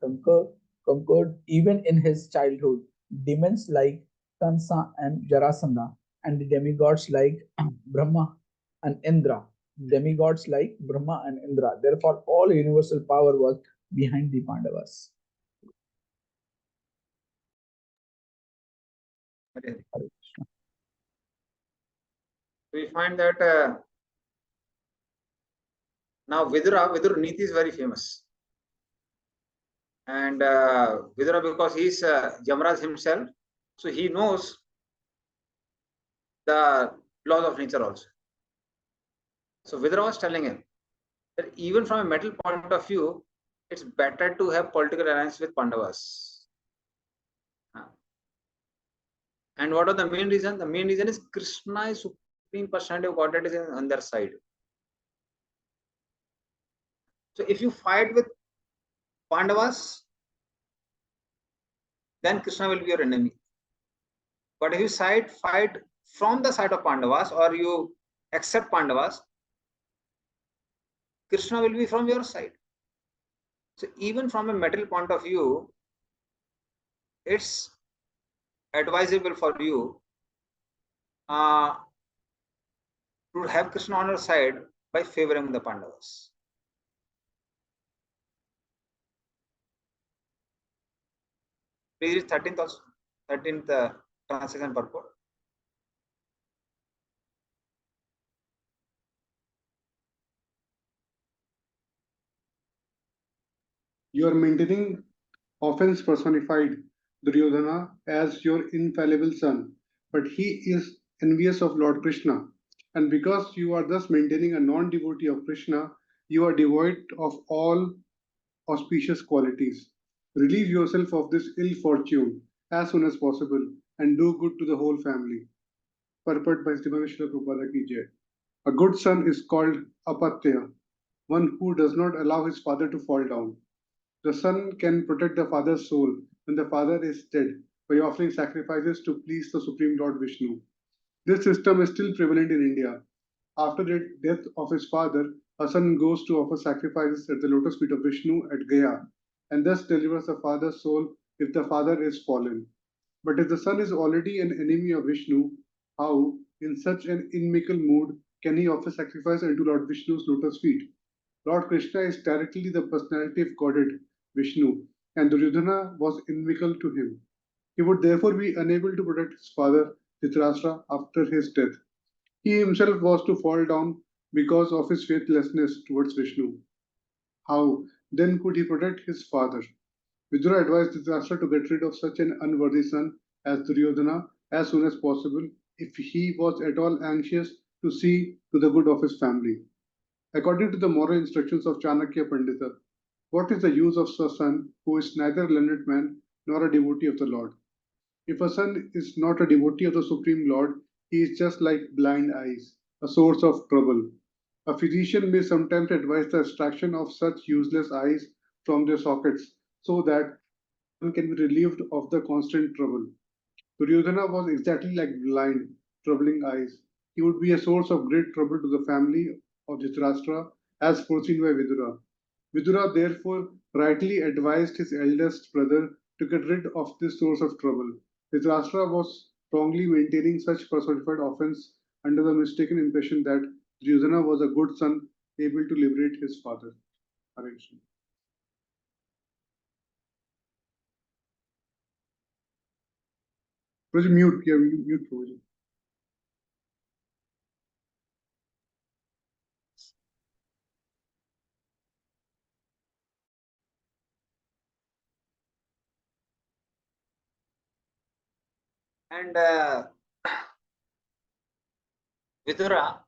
conquered even in his childhood demons like Kansa and Jarasandha, and the demigods like Brahma and Indra. Therefore, all universal power was behind the Pandavas. We find that now Vidur Niti is very famous. And Vidura, because he is Yamaraj himself, so he knows the laws of nature also. So Vidura was telling him that even from a metal point of view, it's better to have political alliance with Pandavas. And what are the main reason? The main reason is Krishna is supreme personality of Godhead is on their side. So if you fight with Pandavas, then Krishna will be your enemy. But if you fight from the side of Pandavas, or you accept Pandavas, Krishna will be from your side. So even from a material point of view, it's advisable for you to have Krishna on your side by favoring the Pandavas. Please read 13th also. 13th translation purport. You are maintaining offense personified Duryodhana as your infallible son, but he is envious of Lord Krishna. And because you are thus maintaining a non devotee of Krishna, you are devoid of all auspicious qualities. Relieve yourself of this ill fortune as soon as possible and do good to the whole family. Purport by Srimad Srila Prabhupada ki Jai. A good son is called apatya, one who does not allow his father to fall down. The son can protect the father's soul when the father is dead by offering sacrifices to please the Supreme Lord Vishnu. This system is still prevalent in India. After the death of his father, a son goes to offer sacrifices at the lotus feet of Vishnu at Gaya and thus delivers the father's soul if the father is fallen. But if the son is already an enemy of Vishnu, how, in such an inimical mood, can he offer sacrifice unto Lord Vishnu's lotus feet? Lord Krishna is directly the personality of Godhead, Vishnu, and Duryodhana was inimical to him. He would therefore be unable to protect his father, Dhritarashtra, after his death. He himself was to fall down because of his faithlessness towards Vishnu. How then could he protect his father? Vidura advised Dhritarashtra to get rid of such an unworthy son as Duryodhana as soon as possible if he was at all anxious to see to the good of his family. According to the moral instructions of Chanakya Pandita, what is the use of a son who is neither a learned man nor a devotee of the Lord? If a son is not a devotee of the Supreme Lord, he is just like blind eyes, a source of trouble. A physician may sometimes advise the extraction of such useless eyes from their sockets so that one can be relieved of the constant trouble. Duryodhana was exactly like blind, troubling eyes. He would be a source of great trouble to the family of Dhritarashtra as foreseen by Vidura. Vidura therefore rightly advised his eldest brother to get rid of this source of trouble. Dhritarashtra was strongly maintaining such personified offense under the mistaken impression that Duryodhana was a good son able to liberate his father. Hare Krishna. Prabhuji, mute, yeah, mute, Prabhuji. And Vidura,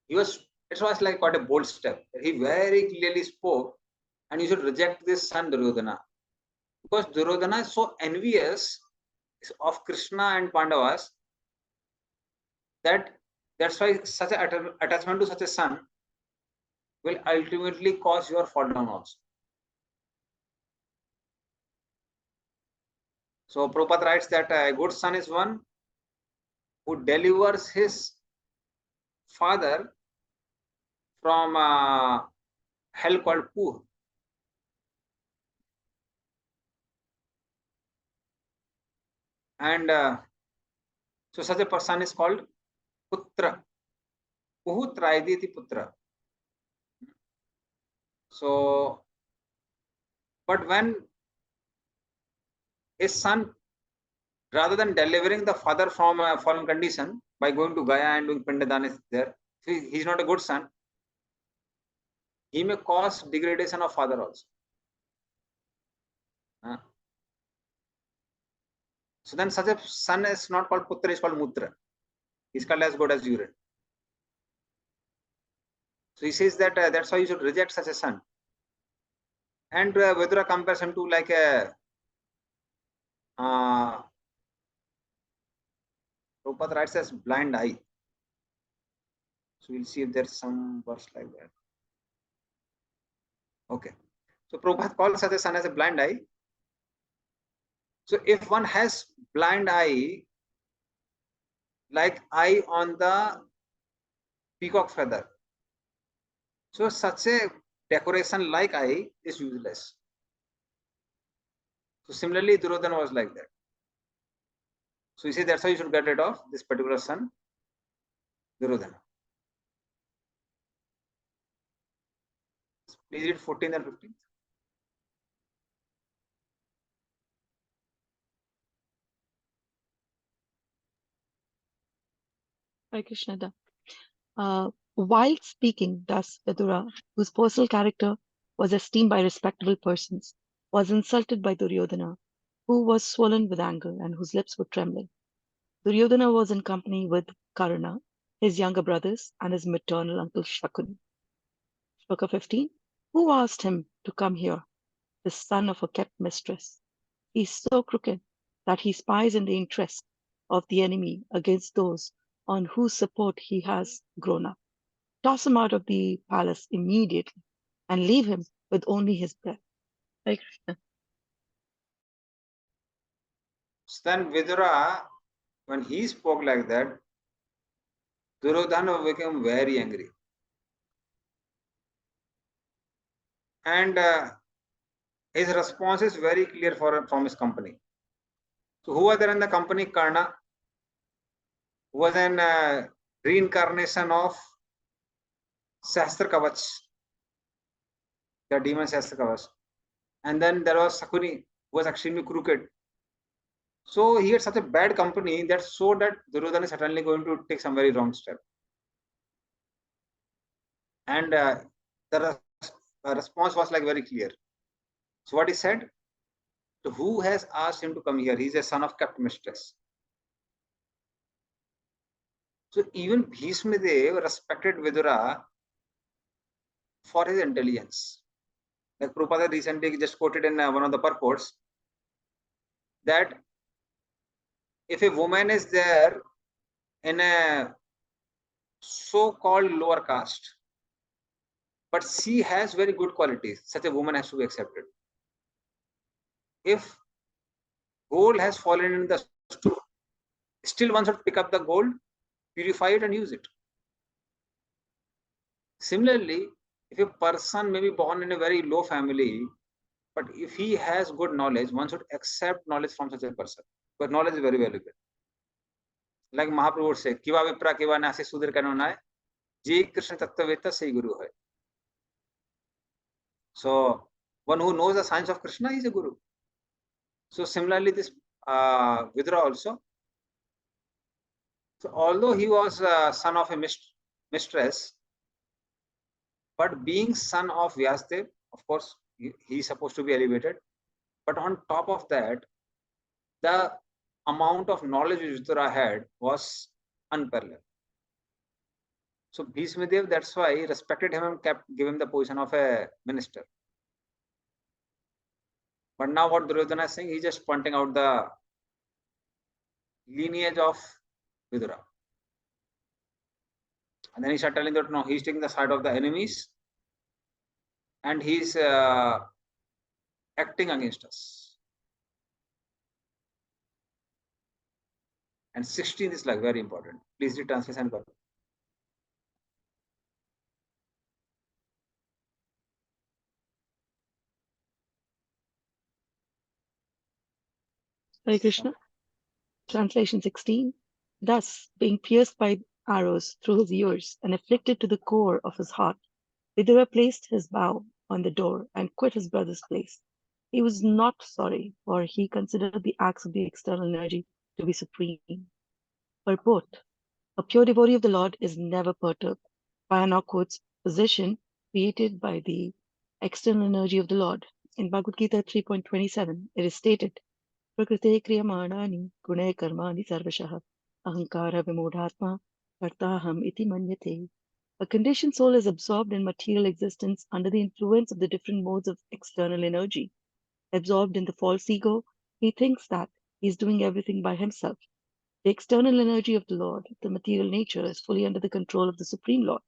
it was like quite a bold step. He very clearly spoke, and you should reject this son Duryodhana. Because Duryodhana is so envious of Krishna and Pandavas that's why such an attachment to such a son will ultimately cause your fall down also. So Prabhupada writes that a good son is one who delivers his father from hell called Pur. And so such a person is called Putra. Puhu Traiditi Putra. So, but when his son, rather than delivering the father from a fallen condition by going to Gaya and doing Pindadanis there, he's not a good son. He may cause degradation of father also. So then such a son is not called Putra, is called Mutra. He's called as good as urine. So he says that that's why you should reject such a son. And Vedura compares him to like a Prabhupada writes as blind eye. So we'll see if there's some verse like that. Okay. So Prabhupada calls such a son as a blind eye. So if one has blind eye, like eye on the peacock feather, so such a decoration like eye is useless. So similarly, Duryodhana was like that. So you see, that's why you should get rid of this particular son, Duryodhana. Please read 14th and 15th. Hare Krishna. While speaking thus, Vidura, whose personal character was esteemed by respectable persons, was insulted by Duryodhana, who was swollen with anger and whose lips were trembling. Duryodhana was in company with Karna, his younger brothers, and his maternal uncle Shakuni. Shloka 15. Who asked him to come here, the son of a kept mistress? He is so crooked that he spies in the interest of the enemy against those on whose support he has grown up. Toss him out of the palace immediately and leave him with only his breath. Hare Krishna. So then Vidura, when he spoke like that, Duryodhana became very angry. And his response is very clear from his company. So who was there in the company? Karna, who was an reincarnation of Sahasra Kavach, the demon Sahasra Kavach. And then there was Sakuni, who was extremely crooked. So he had such a bad company that showed that Duryodhana is certainly going to take some very wrong step. And the response was like very clear. So what he said? So who has asked him to come here? He's a son of kept mistress. So even Bhishma Dev respected Vidura for his intelligence. Like Prabhupada recently just quoted in one of the purports that if a woman is there in a so-called lower caste, but she has very good qualities, such a woman has to be accepted. If gold has fallen in the store, still one should pick up the gold, purify it and use it. Similarly, if a person may be born in a very low family, but if he has good knowledge, one should accept knowledge from such a person, because knowledge is very valuable. Like Mahaprabhu would say, Kiva Vipra Kiva Nasi Sudhir Kanonai, Ji Krishna Tattvaveta Sei Guru Hai. So, one who knows the science of Krishna is a guru. So, similarly, this Vidura also. So, although he was son of a mistress, but being son of Vyasdev, of course, he is supposed to be elevated. But on top of that, the amount of knowledge which Vidura had was unparalleled. So Bhishma Dev, that's why he respected him and gave him the position of a minister. But now what Duryodhana is saying, he's just pointing out the lineage of Vidura. And then he started telling that no, he's taking the side of the enemies and he's acting against us. And 16 is like very important. Please read translation. Hare Krishna. Translation 16. Thus, being pierced by arrows through his ears and afflicted to the core of his heart, Vidura placed his bow on the door and quit his brother's place. He was not sorry, for he considered the acts of the external energy to be supreme. Purport. A pure devotee of the Lord is never perturbed by an awkward position created by the external energy of the Lord. In Bhagavad Gita 3.27, it is stated, Prakrite kriyamanani gune karmani sarvashah ahankara vimodhatma kartaham iti manyate. A conditioned soul is absorbed in material existence under the influence of the different modes of external energy. Absorbed in the false ego, he thinks that he is doing everything by himself. The external energy of the Lord, the material nature, is fully under the control of the Supreme Lord,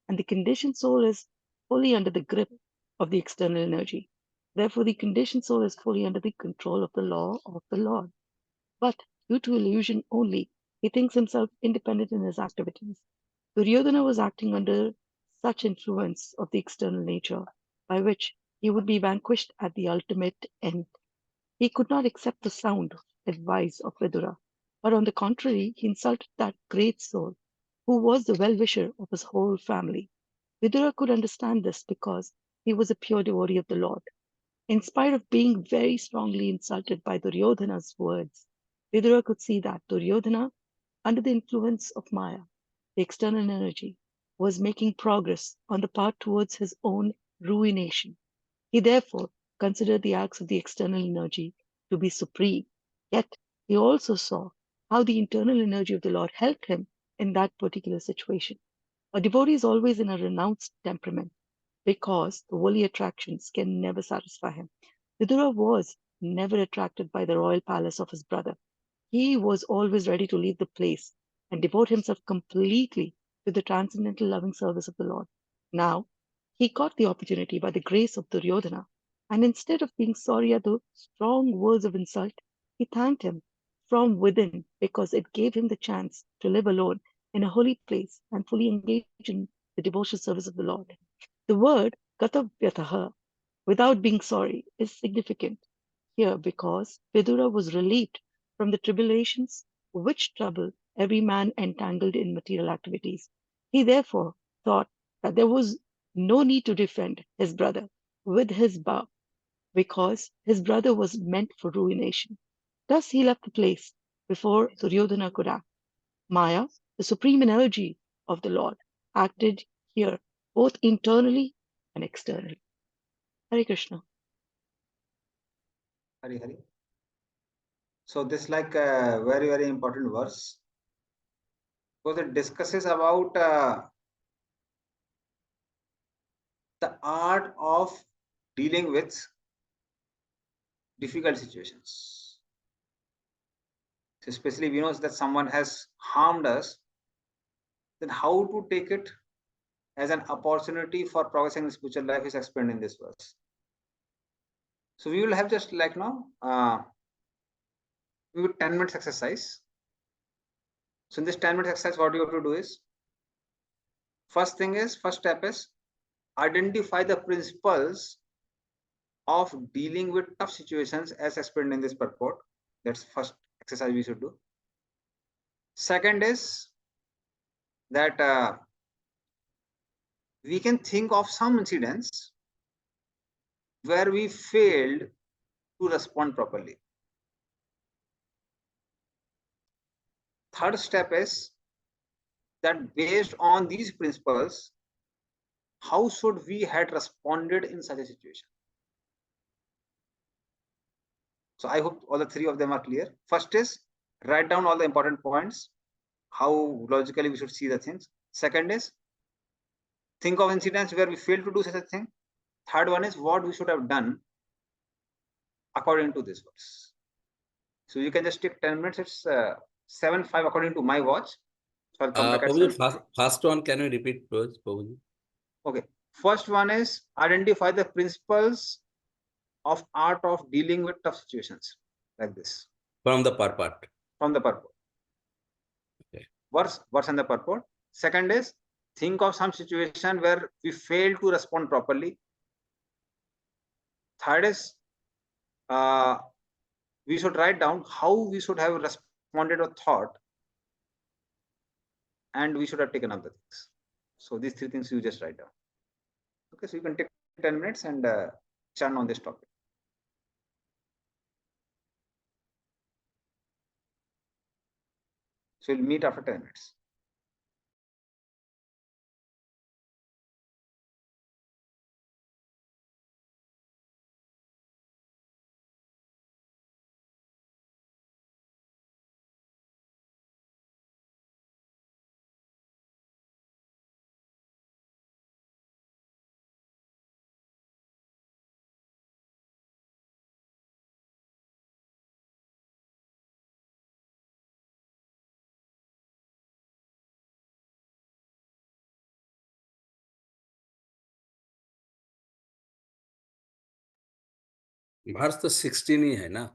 and the conditioned soul is fully under the grip of the external energy. Therefore, the conditioned soul is fully under the control of the law of the Lord. But due to illusion only, he thinks himself independent in his activities. Duryodhana was acting under such influence of the external nature, by which he would be vanquished at the ultimate end. He could not accept the sound advice of Vidura, but on the contrary, he insulted that great soul, who was the well-wisher of his whole family. Vidura could understand this because he was a pure devotee of the Lord. In spite of being very strongly insulted by Duryodhana's words, Vidura could see that Duryodhana, under the influence of Maya, the external energy, was making progress on the path towards his own ruination. He therefore considered the acts of the external energy to be supreme. Yet he also saw how the internal energy of the Lord helped him in that particular situation. A devotee is always in a renounced temperament because the worldly attractions can never satisfy him. Vidura was never attracted by the royal palace of his brother. He was always ready to leave the place and devote himself completely to the transcendental loving service of the Lord. Now, he got the opportunity by the grace of Duryodhana, and instead of being sorry at the strong words of insult, he thanked him from within because it gave him the chance to live alone in a holy place and fully engage in the devotional service of the Lord. The word Gatavyataha, without being sorry, is significant here because Vidura was relieved from the tribulations which trouble every man entangled in material activities. He therefore thought that there was no need to defend his brother with his bow because his brother was meant for ruination. Thus he left the place before Duryodhana could act. Maya, the supreme energy of the Lord, acted here both internally and externally. Hare Krishna. Hari Hari. So this is like a very, very important verse because it discusses about the art of dealing with difficult situations. So especially we know that someone has harmed us, then how to take it as an opportunity for progressing in spiritual life is explained in this verse. So we will have just like we will 10 minutes exercise. So in this 10 minutes exercise, what you have to do is first step is identify the principles of dealing with tough situations as explained in this purport. That's first exercise we should do. Second is that we can think of some incidents where we failed to respond properly. Third step is that based on these principles, how should we had responded in such a situation? So I hope all the three of them are clear. First is write down all the important points, how logically we should see the things. Second is think of incidents where we failed to do such a thing. Third one is what we should have done according to this verse. So you can just take 10 minutes. It's 7:05 according to my watch. So I'll come back at Prabhuji, 7. first one, can you repeat, please, Prabhuji? Okay. First one is identify the principles of art of dealing with tough situations like this. From the purport. From the purport. Okay. Verse and the purport. Second is think of some situation where we fail to respond properly. Third is we should write down how we should have responded or thought, and we should have taken up the things. So these three things you just write down. Okay, so you can take 10 minutes and churn on this topic. So we'll meet after 10 minutes. वर्ष तो 16 ही है ना?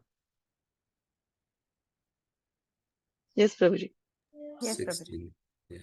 Yes, Prabhuji. Yes, Prabhuji. 16. Yeah.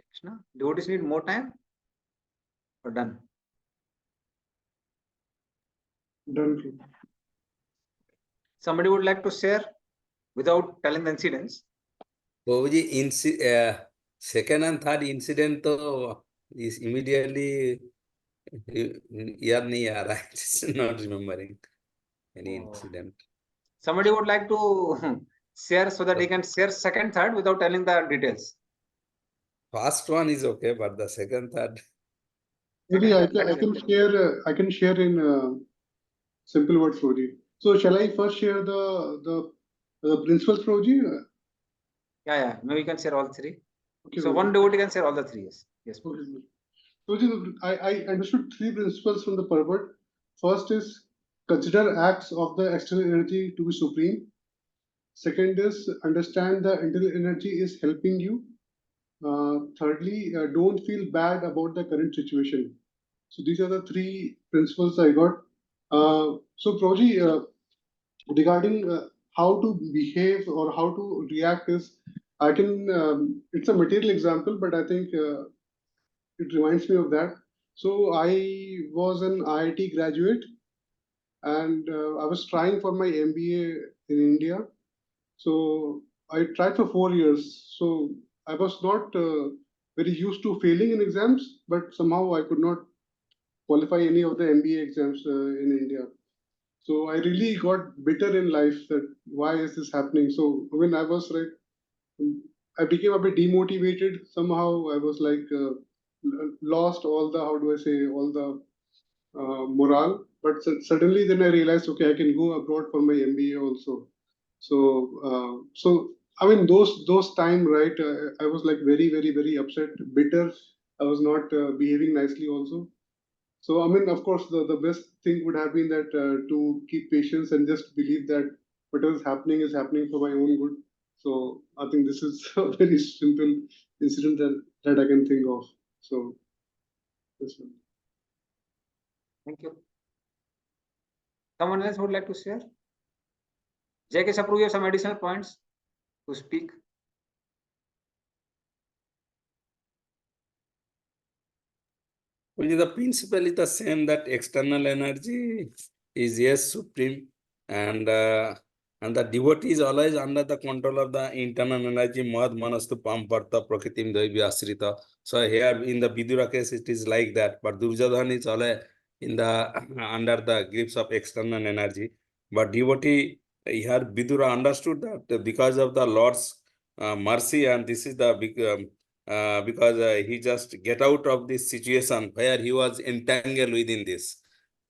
Krishna. Devotees need more time or done? Done. Somebody would like to share without telling the incidents? Babuji, second and third incident तो is immediately याद नहीं आ रहा है. Just not remembering any incident. Somebody would like to share so that he can share second, third without telling the details. First one is okay, but the second, third. Maybe I can share. I can share in simple words, Roji. So shall I first share the principles, Roji? Yeah. Maybe you can share all three. Okay. So Roji. one devotee can share all the three. Yes. Okay. Roji, I understood three principles from the purport. First is consider acts of the external energy to be supreme. Second is understand the internal energy is helping you. Thirdly, don't feel bad about the current situation. So these are the three principles I got. So Proji, regarding how to behave or how to react is, I can, it's a material example, but I think it reminds me of that. So I was an IIT graduate and I was trying for my MBA in India. So I tried for 4 years. So I was not very used to failing in exams, but somehow I could not qualify any of the MBA exams in India. So I really got bitter in life that why is this happening? So when I was like, I became a bit demotivated. Somehow I was like lost all the, how do I say, all the morale. But suddenly then I realized, okay, I can go abroad for my MBA also. So I mean those time, right? I was like very upset, bitter. I was not behaving nicely also. So I mean, of course, the best thing would have been that to keep patience and just believe that whatever is happening for my own good. So I think this is a very simple incident that I can think of. So this one. Thank you. Someone else would like to share? Jay, approve you have some additional points to speak. Well, the principle is the same, that external energy is yes supreme, and the devotee is always under the control of the internal energy. Mad manastu pampartha prakritim devi asrita. So here in the Vidura case, it is like that. But Duryodhana is always in the under the grips of external energy. But devotee here Vidura understood that because of the Lord's mercy, and this is the big. Because he just get out of this situation where he was entangled within this,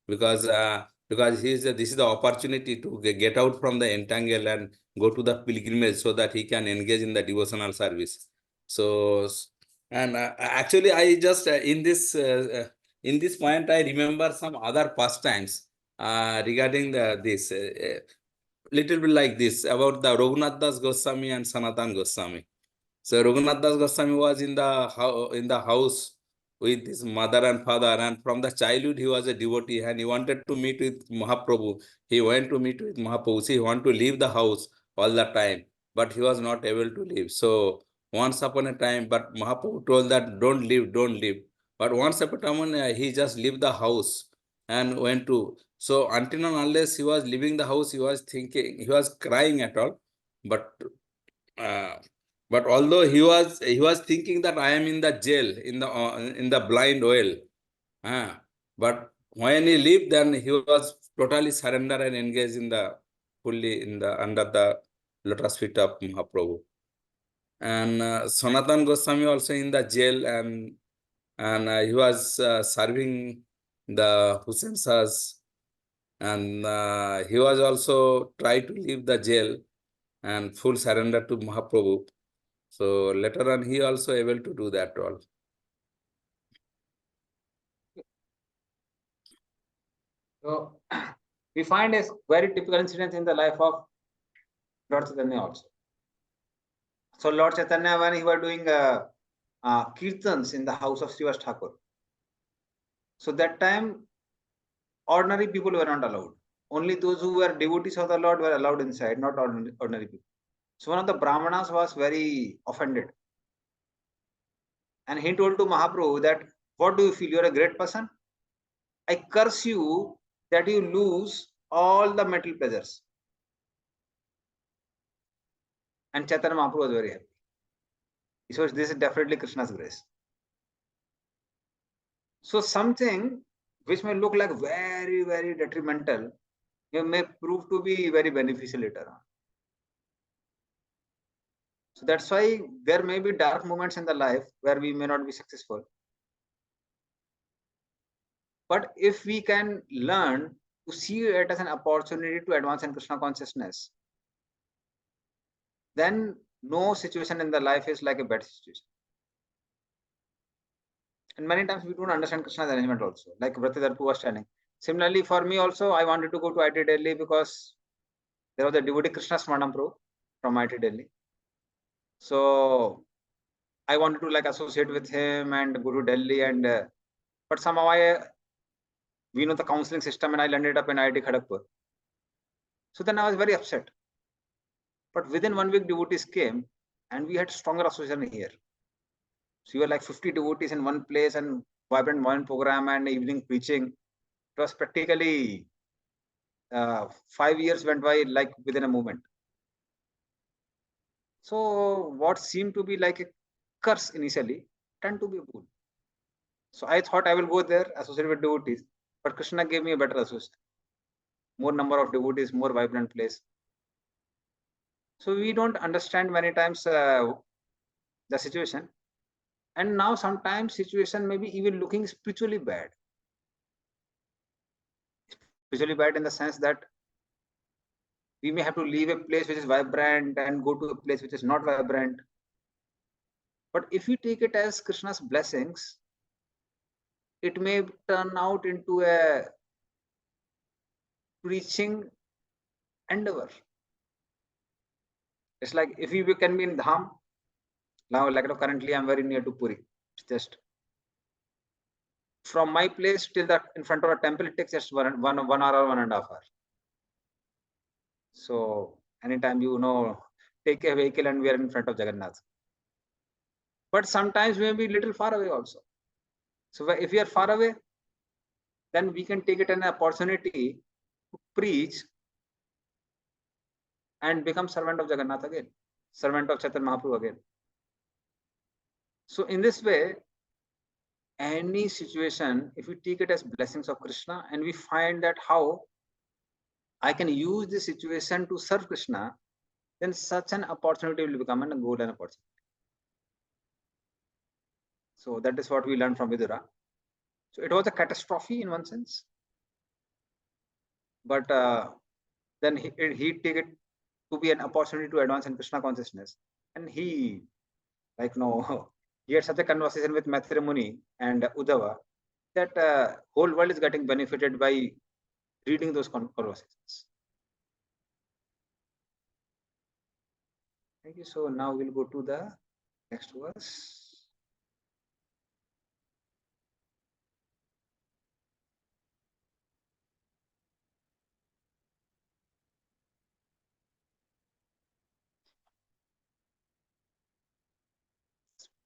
because this is the opportunity to get out from the entangle and go to the pilgrimage so that he can engage in the devotional service. So and actually I just in this point I remember some other pastimes regarding this little bit like this about the Raghunath Das Goswami and Sanatan Goswami. So Raghunath Das Goswami was in the house with his mother and father, and from the childhood he was a devotee, and he wanted to meet with Mahaprabhu. He went to meet with Mahaprabhu. So he wanted to leave the house all the time, but he was not able to leave. So once upon a time, but Mahaprabhu told that don't leave, don't leave. But once upon a time, he just left the house and went to. So until and unless he was leaving the house, he was thinking, he was crying at all, but. Uh, but although he was thinking that I am in the jail, in the blind well, but when he left, then he was totally surrendered and engaged in the fully in the under the lotus feet of Mahaprabhu. And Sanatan Goswami also in the jail, and he was serving the Hussain Shahs, and he was also tried to leave the jail and full surrender to Mahaprabhu. So later on, he also able to do that all. So we find a very typical incident in the life of Lord Chaitanya also. So Lord Chaitanya, when he was doing kirtans in the house of Srivas Thakur, so that time ordinary people were not allowed. Only those who were devotees of the Lord were allowed inside, not ordinary people. So one of the Brahmanas was very offended. And he told to Mahaprabhu that, what do you feel? You're a great person? I curse you that you lose all the material pleasures. And Chaitanya Mahaprabhu was very happy. He said, this is definitely Krishna's grace. So something which may look like very, very detrimental may prove to be very beneficial later on. So that's why there may be dark moments in the life where we may not be successful. But if we can learn to see it as an opportunity to advance in Krishna consciousness, then no situation in the life is like a bad situation. And many times we don't understand Krishna's arrangement also, like Vratidarpu was telling. Similarly, for me also, I wanted to go to IT Delhi because there was a devotee Krishna Smarnam Pro from IT Delhi. So I wanted to like associate with him and go to Delhi, and but somehow we know the counseling system, and I landed up in IIT Kharagpur. So then I was very upset. But within 1 week, devotees came, and we had stronger association here. So you were like 50 devotees in one place, and vibrant morning program and evening preaching. It was practically 5 years went by like within a moment. So what seemed to be like a curse initially turned to be a boon. So I thought I will go there, associate with devotees, but Krishna gave me a better association. More number of devotees, more vibrant place. So we don't understand many times the situation. And now sometimes situation may be even looking spiritually bad. Spiritually bad in the sense that we may have to leave a place which is vibrant and go to a place which is not vibrant. But if we take it as Krishna's blessings, it may turn out into a preaching endeavor. It's like if we can be in Dham, now like currently I'm very near to Puri. It's just from my place till that in front of a temple, it takes just one hour or 1.5 hours. So anytime take a vehicle and we are in front of Jagannath. But sometimes we may be a little far away also. So if we are far away, then we can take it as an opportunity to preach and become servant of Jagannath again, servant of Chaitanya Mahaprabhu again. So in this way, any situation, if we take it as blessings of Krishna and we find that how I can use this situation to serve Krishna, then such an opportunity will become a golden opportunity. So that is what we learned from Vidura. So it was a catastrophe in one sense, but then he take it to be an opportunity to advance in Krishna consciousness, and he he had such a conversation with Maitreya Muni and Uddhava that whole world is getting benefited by reading those conversations. Thank you. So now we'll go to the next verse.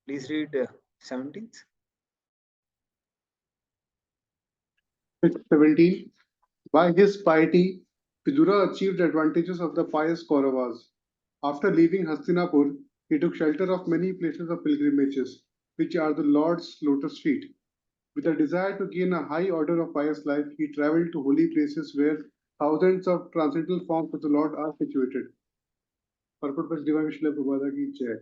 Please read 17th. 17. By his piety, Vidura achieved advantages of the pious Kauravas. After leaving Hastinapur, he took shelter of many places of pilgrimages, which are the Lord's lotus feet. With a desire to gain a high order of pious life, he traveled to holy places where thousands of transcendental forms of the Lord are situated. Purport by Divine Srila Prabhupada ki jai.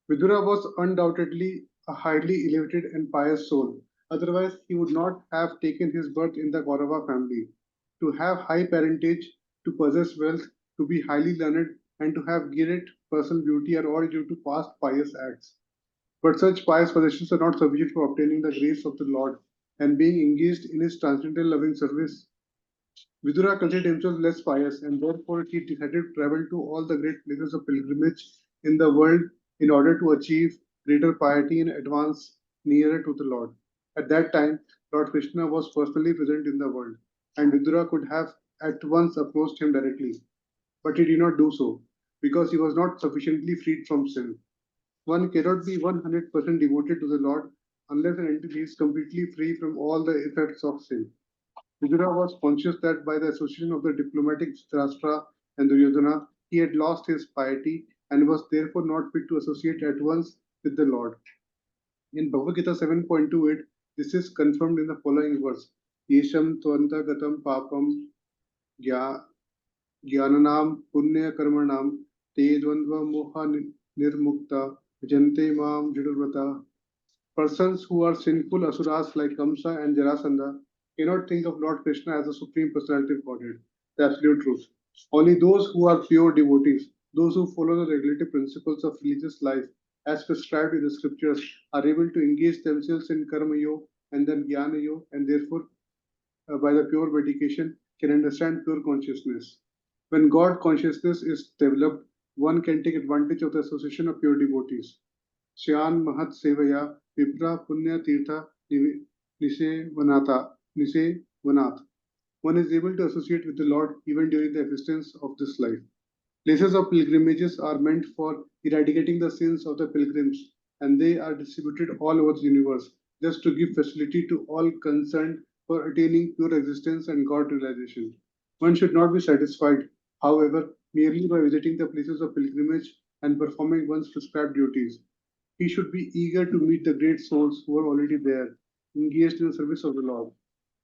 Vidura was undoubtedly a highly elevated and pious soul. Otherwise, he would not have taken his birth in the Kaurava family. To have high parentage, to possess wealth, to be highly learned, and to have great personal beauty are all due to past pious acts. But such pious possessions are not sufficient for obtaining the grace of the Lord and being engaged in his transcendental loving service. Vidura considered himself less pious, and therefore he decided to travel to all the great places of pilgrimage in the world in order to achieve greater piety and advance nearer to the Lord. At that time, Lord Krishna was personally present in the world, and Vidura could have at once approached him directly. But he did not do so, because he was not sufficiently freed from sin. One cannot be 100% devoted to the Lord unless and until he is completely free from all the effects of sin. Vidura was conscious that by the association of the diplomatic Dhritarashtra and Duryodhana, he had lost his piety and was therefore not fit to associate at once with the Lord. In Bhagavad Gita 7.28, this is confirmed in the following verse: Yesham tvanta gatam papam Jnananam punya karmanam te dvandva moha nirmukta jante mam jidurvata. Persons who are sinful asuras like Kamsa and Jarasandha cannot think of Lord Krishna as the Supreme Personality of Godhead, the absolute truth. Only those who are pure devotees, those who follow the regulative principles of religious life as prescribed in the scriptures, are able to engage themselves in Karma Yoga and then Jnana Yoga, and therefore, by the pure meditation, can understand pure consciousness. When God consciousness is developed, one can take advantage of the association of pure devotees. Shyan Mahat Sevaya Vipra Punya Tirtha Nisevanat. One is able to associate with the Lord even during the existence of this life. Places of pilgrimages are meant for eradicating the sins of the pilgrims, and they are distributed all over the universe just to give facility to all concerned for attaining pure existence and God realization. One should not be satisfied, however, merely by visiting the places of pilgrimage and performing one's prescribed duties. He should be eager to meet the great souls who are already there, engaged in the service of the Lord.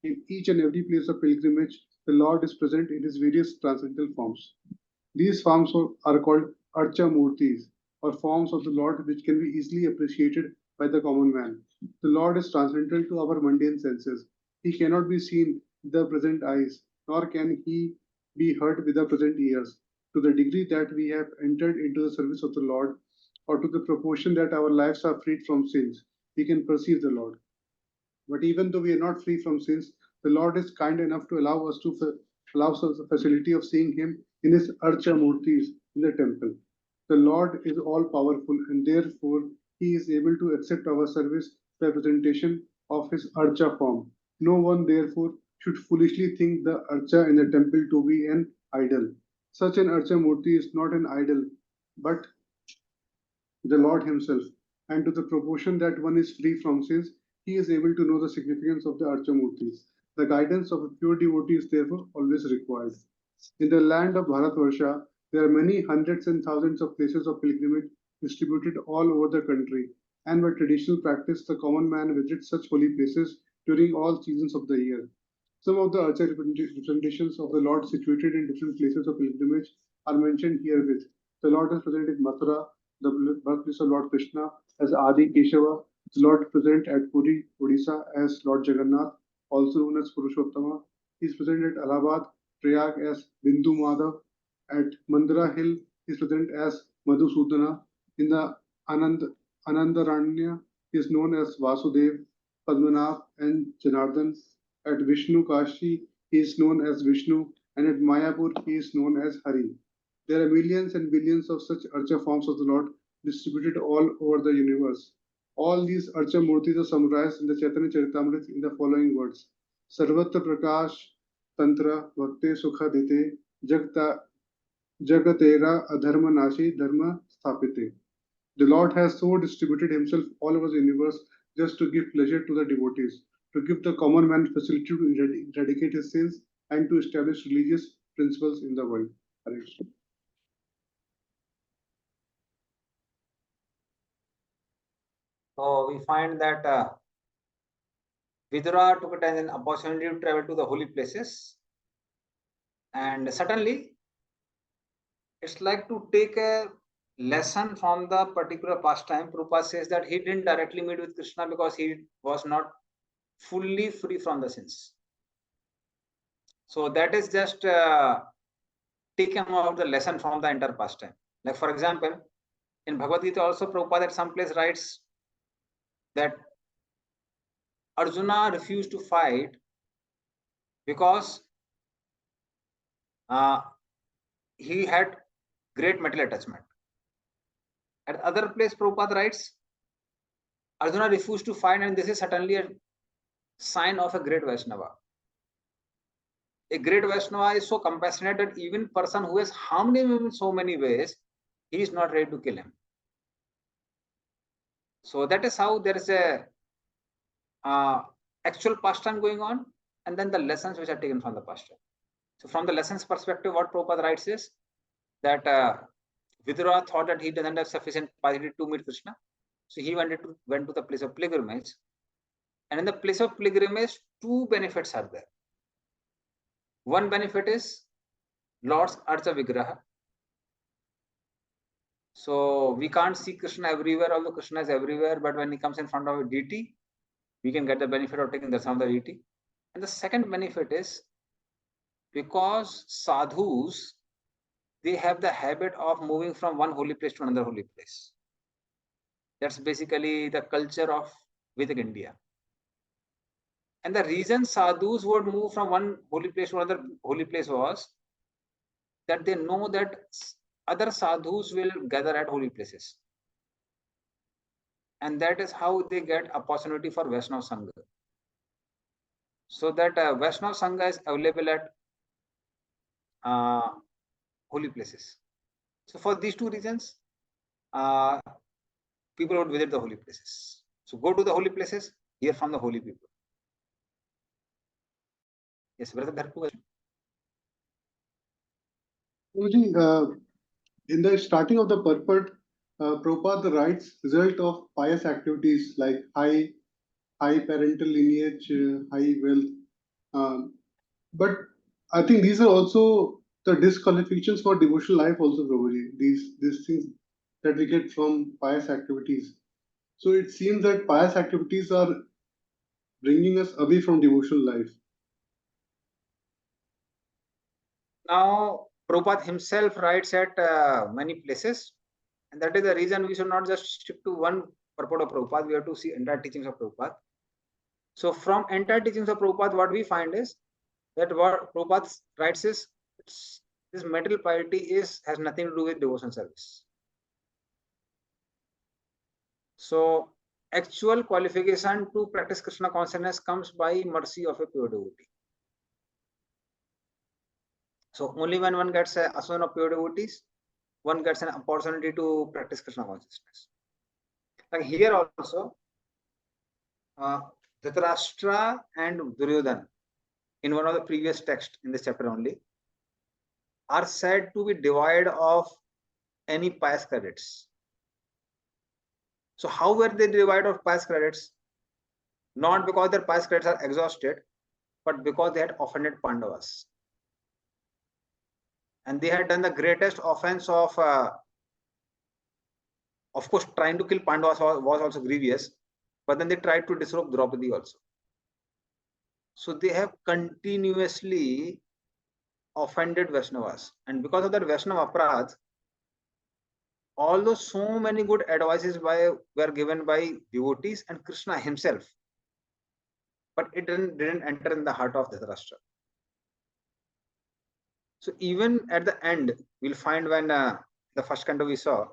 In each and every place of pilgrimage, the Lord is present in his various transcendental forms. These forms are called Archa Murtis, or forms of the Lord which can be easily appreciated by the common man. The Lord is transcendental to our mundane senses. He cannot be seen with the present eyes, nor can he be heard with the present ears. To the degree that we have entered into the service of the Lord, or to the proportion that our lives are freed from sins, we can perceive the Lord. But even though we are not free from sins, the Lord is kind enough to allow us the facility of seeing Him in His Archa Murtis in the temple. The Lord is all powerful, and therefore He is able to accept our service by presentation of His Archa form. No one, therefore, should foolishly think the Archa in the temple to be an idol. Such an Archa Murti is not an idol, but the Lord Himself, and to the proportion that one is free from sins, he is able to know the significance of the Archamurtis. The guidance of a pure devotee is therefore always required. In the land of Bharatvarsha, there are many hundreds and thousands of places of pilgrimage distributed all over the country, and by traditional practice, the common man visits such holy places during all seasons of the year. Some of the Archa representations of the Lord situated in different places of pilgrimage are mentioned herewith. The Lord is present in Mathura, the birthplace of Lord Krishna, as Adi Keshava. The Lord present at Puri, Odisha, as Lord Jagannath, also known as Purushottama. He is present at Allahabad, Prayag, as Bindu Madhav. At Mandara Hill, he is present as Madhusudana. In the Anandaranya, he is known as Vasudev, Padmanabh, and Janardhan. At Vishnu Kashi, he is known as Vishnu, and at Mayapur, he is known as Hari. There are millions and billions of such Archa forms of the Lord distributed all over the universe. All these Archa Murtis are summarized in the Chaitanya Charitamrita in the following words: Sarvatra Prakash Tantra Bhakte Sukha Dite Jagatera Adharma Nashi Dharma Sthapite. The Lord has so distributed Himself all over the universe just to give pleasure to the devotees, to give the common man facility to eradicate his sins, and to establish religious principles in the world. Hare Krishna. So we find that Vidura took it as an opportunity to travel to the holy places, and suddenly it's like to take a lesson from the particular pastime. Prabhupada says that he didn't directly meet with Krishna because he was not fully free from the sins. So that is just taken out the lesson from the entire pastime. Like for example, in Bhagavad Gita also Prabhupada at some place writes that Arjuna refused to fight because he had great material attachment. At other place, Prabhupada writes, Arjuna refused to fight, and this is certainly a sign of a great Vaishnava. A great Vaishnava is so compassionate that even person who has harmed him in so many ways, he is not ready to kill him. So that is how there is a actual pastime going on, and then the lessons which are taken from the pastime. So from the lessons perspective, what Prabhupada writes is that Vidura thought that he doesn't have sufficient piety to meet Krishna. So he went to the place of pilgrimage. And in the place of pilgrimage, two benefits are there. One benefit is Lord's Archa Vigraha. So we can't see Krishna everywhere, although Krishna is everywhere, but when he comes in front of a deity, we can get the benefit of taking darshan of the deity. And the second benefit is because sadhus, they have the habit of moving from one holy place to another holy place. That's basically the culture of Vedic India. And the reason sadhus would move from one holy place to another holy place was that they know that other sadhus will gather at holy places. And that is how they get opportunity for Vaishnava Sangha. So that Vaishnava Sangha is available at holy places. So for these two reasons, people would visit the holy places. So go to the holy places, hear from the holy people. Yes, brother Dharpu. In the starting of the purport, Prabhupada writes result of pious activities like high parental lineage, high wealth. But I think these are also the disqualifications for devotional life also, Prabhuji. These things that we get from pious activities. So it seems that pious activities are bringing us away from devotional life. Now, Prabhupada himself writes at many places, and that is the reason we should not just stick to one purport of Prabhupada. We have to see entire teachings of Prabhupada. So from entire teachings of Prabhupada, what we find is that what Prabhupada writes is this material piety has nothing to do with devotion service. So actual qualification to practice Krishna consciousness comes by mercy of a pure devotee. So only when one gets a asana of pure devotees, one gets an opportunity to practice Krishna consciousness. Like here also, Dhritarashtra and Duryodhana, in one of the previous texts in this chapter only, are said to be devoid of any pious credits. So how were they devoid of pious credits? Not because their pious credits are exhausted, but because they had offended Pandavas. And they had done the greatest offense of course, trying to kill Pandavas was also grievous, but then they tried to disrobe Draupadi also. So they have continuously offended Vaishnavas. And because of that Vaishnava aparadh, although so many good advices were given by devotees and Krishna himself, but it didn't enter in the heart of Dhritarashtra. So even at the end, we'll find when the first canto we saw,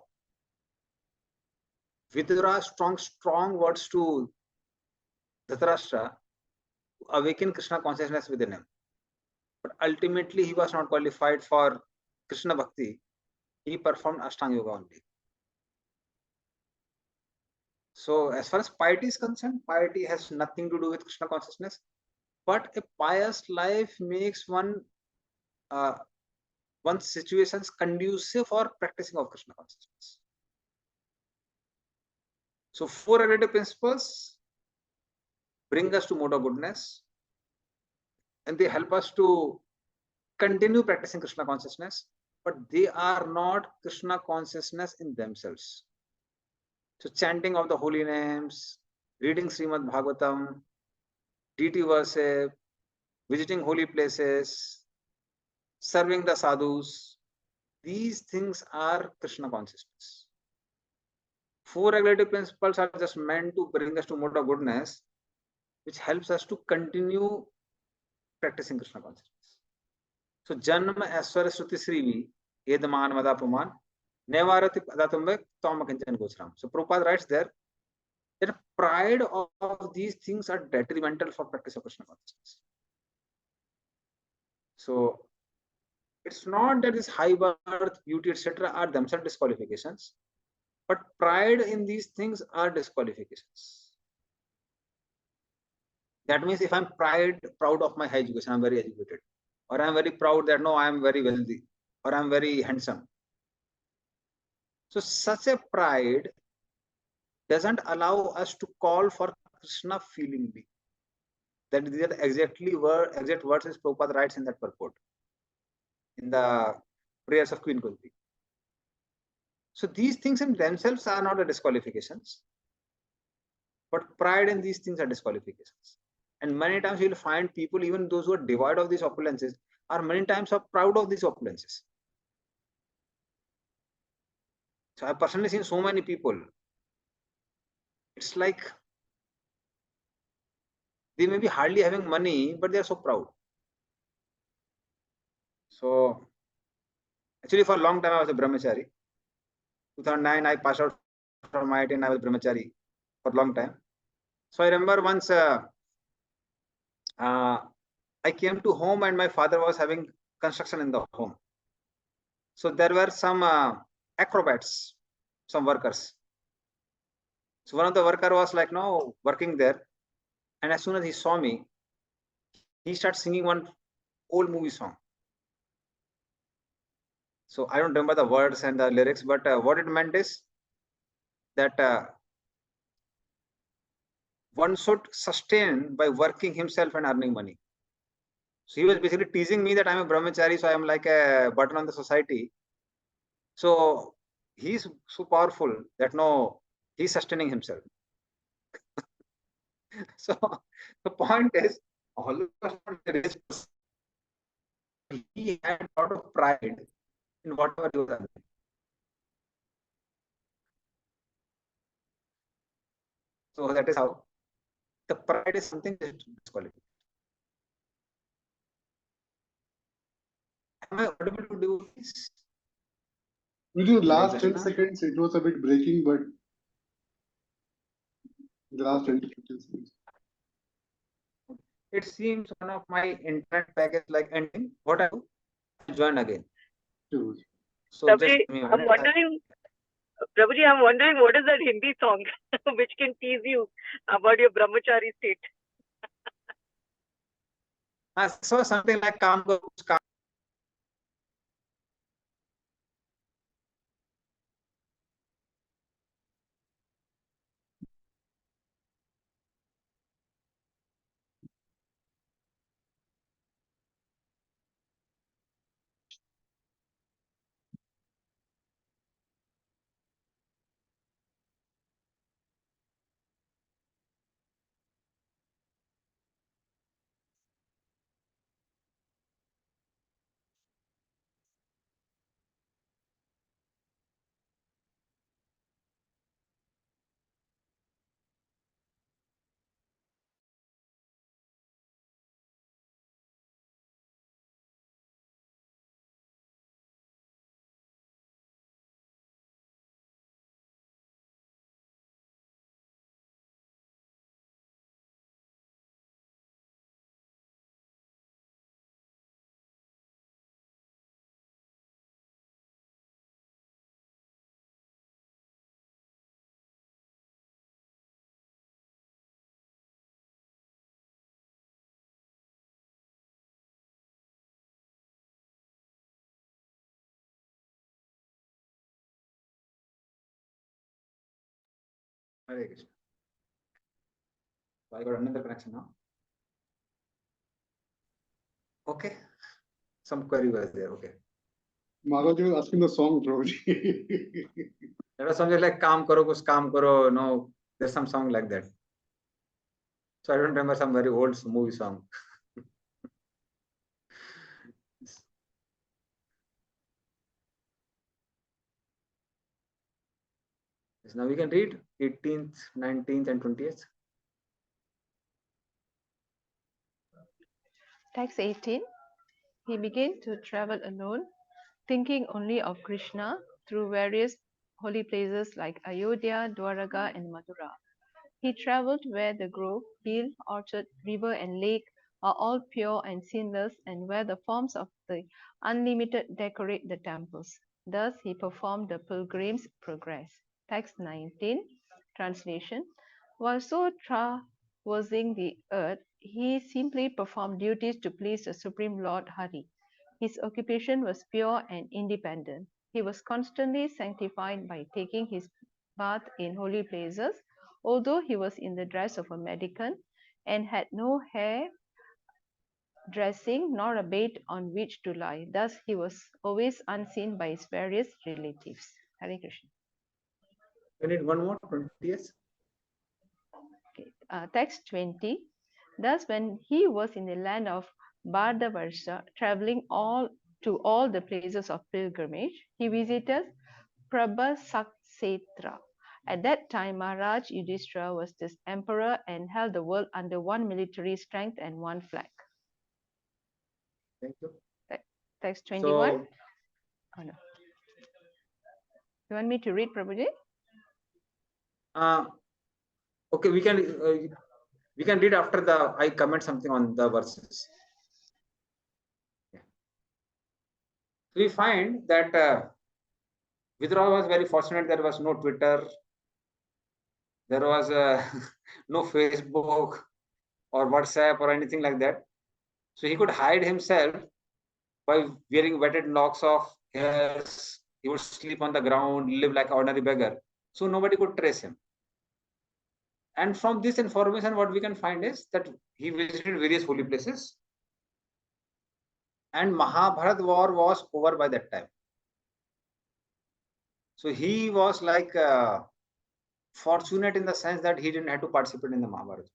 Vidura strong words to Dhritarashtra to awaken Krishna consciousness within him. But ultimately, he was not qualified for Krishna Bhakti. He performed Ashtanga Yoga only. So as far as piety is concerned, piety has nothing to do with Krishna consciousness. But a pious life makes one's situations conducive for practicing of Krishna consciousness. So 4 relative principles bring us to mode of goodness, and they help us to continue practicing Krishna consciousness, but they are not Krishna consciousness in themselves. So chanting of the holy names, reading Srimad Bhagavatam, deity worship, visiting holy places, serving the sadhus, these things are Krishna consciousness. 4 regulative principles are just meant to bring us to mode of goodness, which helps us to continue practicing Krishna consciousness. So Janma Aswara Shruti Srivi Edaman Madapuman Nevarati Adatumbe Tomakanjan Gosram. So Prabhupada writes there that pride of these things are detrimental for practice of Krishna consciousness. So it's not that this high birth, beauty, etc. are themselves disqualifications, But pride in these things are disqualifications. That means if I'm proud of my high education, I'm very educated, or I'm very proud that no, I'm very wealthy, or I'm very handsome. So such a pride doesn't allow us to call for Krishna feelingly. That is exact words is Prabhupada writes in that purport, in the prayers of Queen Kunti. So these things in themselves are not a disqualifications, but pride in these things are disqualifications. And many times you will find people, even those who are devoid of these opulences, are many times are proud of these opulences. So I personally seen so many people. It's like they may be hardly having money, but they are so proud. So actually, for a long time I was a brahmachari. 2009 I passed out from IIT and I was brahmachari for a long time. So I remember once I came to home and my father was having construction in the home. So there were some acrobats, some workers. So one of the worker was like, no, working there. And as soon as he saw me, he started singing one old movie song. So I don't remember the words and the lyrics, but what it meant is that one should sustain by working himself and earning money. So he was basically teasing me that I'm a brahmachari, so I'm like a button on the society. So he's so powerful that no, he's sustaining himself. So the point is, all of us are rich person. He had a lot of pride in whatever he was doing. So that is how the pride is something that is disqualified. Am I audible to do this? Within the last 10 Krishna? seconds, it was a bit breaking, but the last 10 to 15 seconds. It seems one of my internet package like ending. What I do? I join again. Sure. So just Prabhuji, give me a I'm minute. wondering, Prabhuji, I'm wondering what is that Hindi song which can tease you about your brahmachari state? So something like काम करो कुछ काम. Hare Krishna. So I got another connection now. Okay. Some query was there. Okay. Madhavji was asking the song, Prabhuji. There was something like काम करो कुछ काम करो. No, there's some song like that. So I don't remember some very old movie song. Yes, now we can read 18th, 19th, and 20th. Text 18. He began to travel alone, thinking only of Krishna through various holy places like Ayodhya, Dwaraka, and Mathura. He traveled where the grove, hill, orchard, river, and lake are all pure and sinless, and where the forms of the unlimited decorate the temples. Thus he performed the pilgrim's progress. Text 19, translation. While so traversing the earth, he simply performed duties to please the Supreme Lord Hari. His occupation was pure and independent. He was constantly sanctified by taking his bath in holy places, although he was in the dress of a mendicant and had no hair dressing nor a bed on which to lie. Thus, he was always unseen by his various relatives. Hare Krishna. We need one more, 20 years. Okay. Text 20. Thus, when he was in the land of Bardavarsha, traveling to all the places of pilgrimage, he visited Prabhasaksetra. At that time, Maharaj Yudhishthira was this emperor and held the world under one military strength and one flag. Thank you. Text 21. So, Oh, no. You want me to read, Prabhuji? okay, we can read after I comment something on the verses. Yeah. So we find that Vidura was very fortunate. There was no Twitter, there was no Facebook or WhatsApp or anything like that. So he could hide himself by wearing wetted locks of hairs. He would sleep on the ground, live like an ordinary beggar. So nobody could trace him. And from this information, what we can find is that he visited various holy places. And Mahabharat war was over by that time. So he was like fortunate in the sense that he didn't have to participate in the Mahabharat.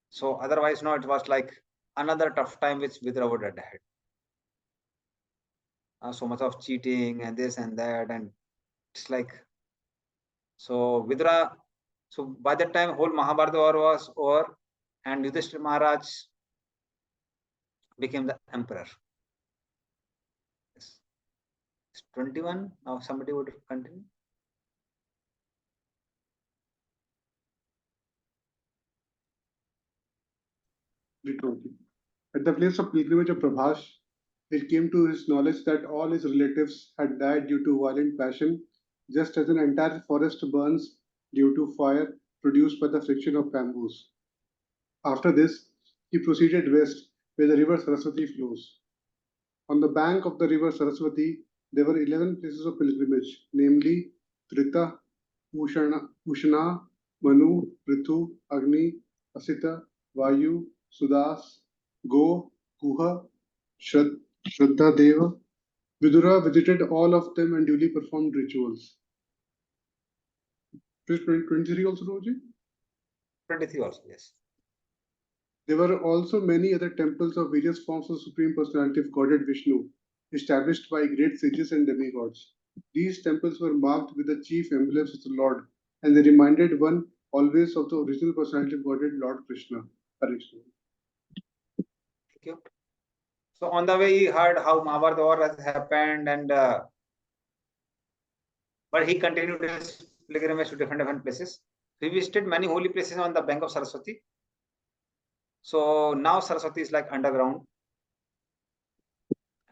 So otherwise, no, it was like another tough time which Vidura would have had. So much of cheating and this and that, and it's like, so Vidura, so by that time whole Mahabharata war was over and Yudhishthira Maharaj became the emperor. Yes. It's 21. Now somebody would continue. At the place of pilgrimage of Prabhas, it came to his knowledge that all his relatives had died due to violent passion, just as an entire forest burns due to fire produced by the friction of bamboos. After this, he proceeded west, where the river Saraswati flows. On the bank of the river Saraswati, there were 11 places of pilgrimage, namely Trita, Ushana, Manu, Ritu, Agni, Asita, Vayu, Sudas, Go, Guha, Shraddha Deva. Vidura visited all of them and duly performed rituals. Page 23 also, Roji? 23 also, yes. There were also many other temples of various forms of Supreme Personality of Godhead Vishnu, established by great sages and demigods. These temples were marked with the chief emblems of the Lord, and they reminded one always of the original personality of Godhead, Lord Krishna. Thank you. So on the way, he heard how Mahabharata war has happened, and but he continued his pilgrimage to different places. He visited many holy places on the bank of Saraswati. So now Saraswati is like underground,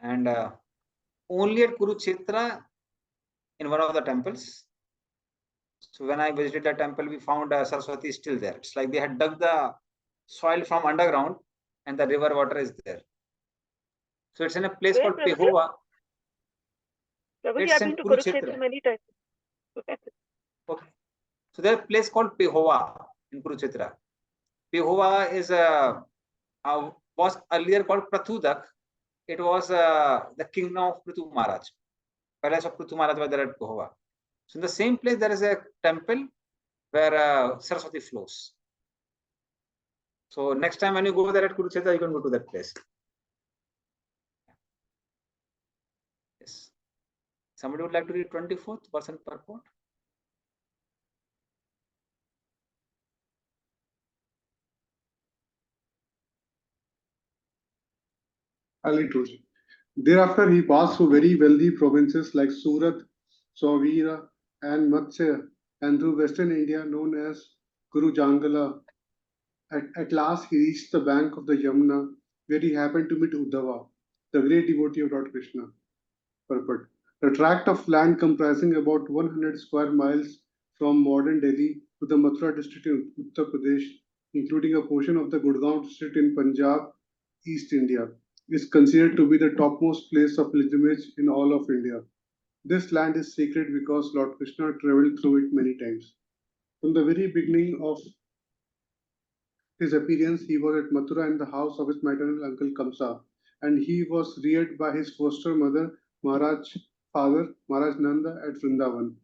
and only at Kurukshetra in one of the temples. So when I visited the temple, we found Saraswati is still there. It's like they had dug the soil from underground, and the river water is there. So it's in a place called Pehova. Prabhuji, It's I've in been to Kurukshetra. Kurukshetra many times. Okay. So there's a place called Pehova in Kurukshetra. Pehova is was earlier called Prathudak. It was the kingdom of Prithu Maharaj. Palace of Prithu Maharaj was there at Pehova. So in the same place, there is a temple where Saraswati flows. So next time when you go there at Kurukshetra, you can go to that place. Yes. Somebody would like to read 24th person purport? I'll read Roji. Thereafter, he passed through very wealthy provinces like Surat, Sauvira, and Matsya, and through western India known as Gurujangala. At last, he reached the bank of the Yamuna, where he happened to meet Uddhava, the great devotee of Lord Krishna. Purport. The tract of land comprising about 100 square miles from modern Delhi to the Mathura district in Uttar Pradesh, including a portion of the Gurgaon district in Punjab, East India, is considered to be the topmost place of pilgrimage in all of India. This land is sacred because Lord Krishna traveled through it many times. From the very beginning of his appearance, he was at Mathura in the house of his maternal uncle Kamsa, and he was reared by his foster mother, Maharaj father, Maharaj Nanda at Vrindavan.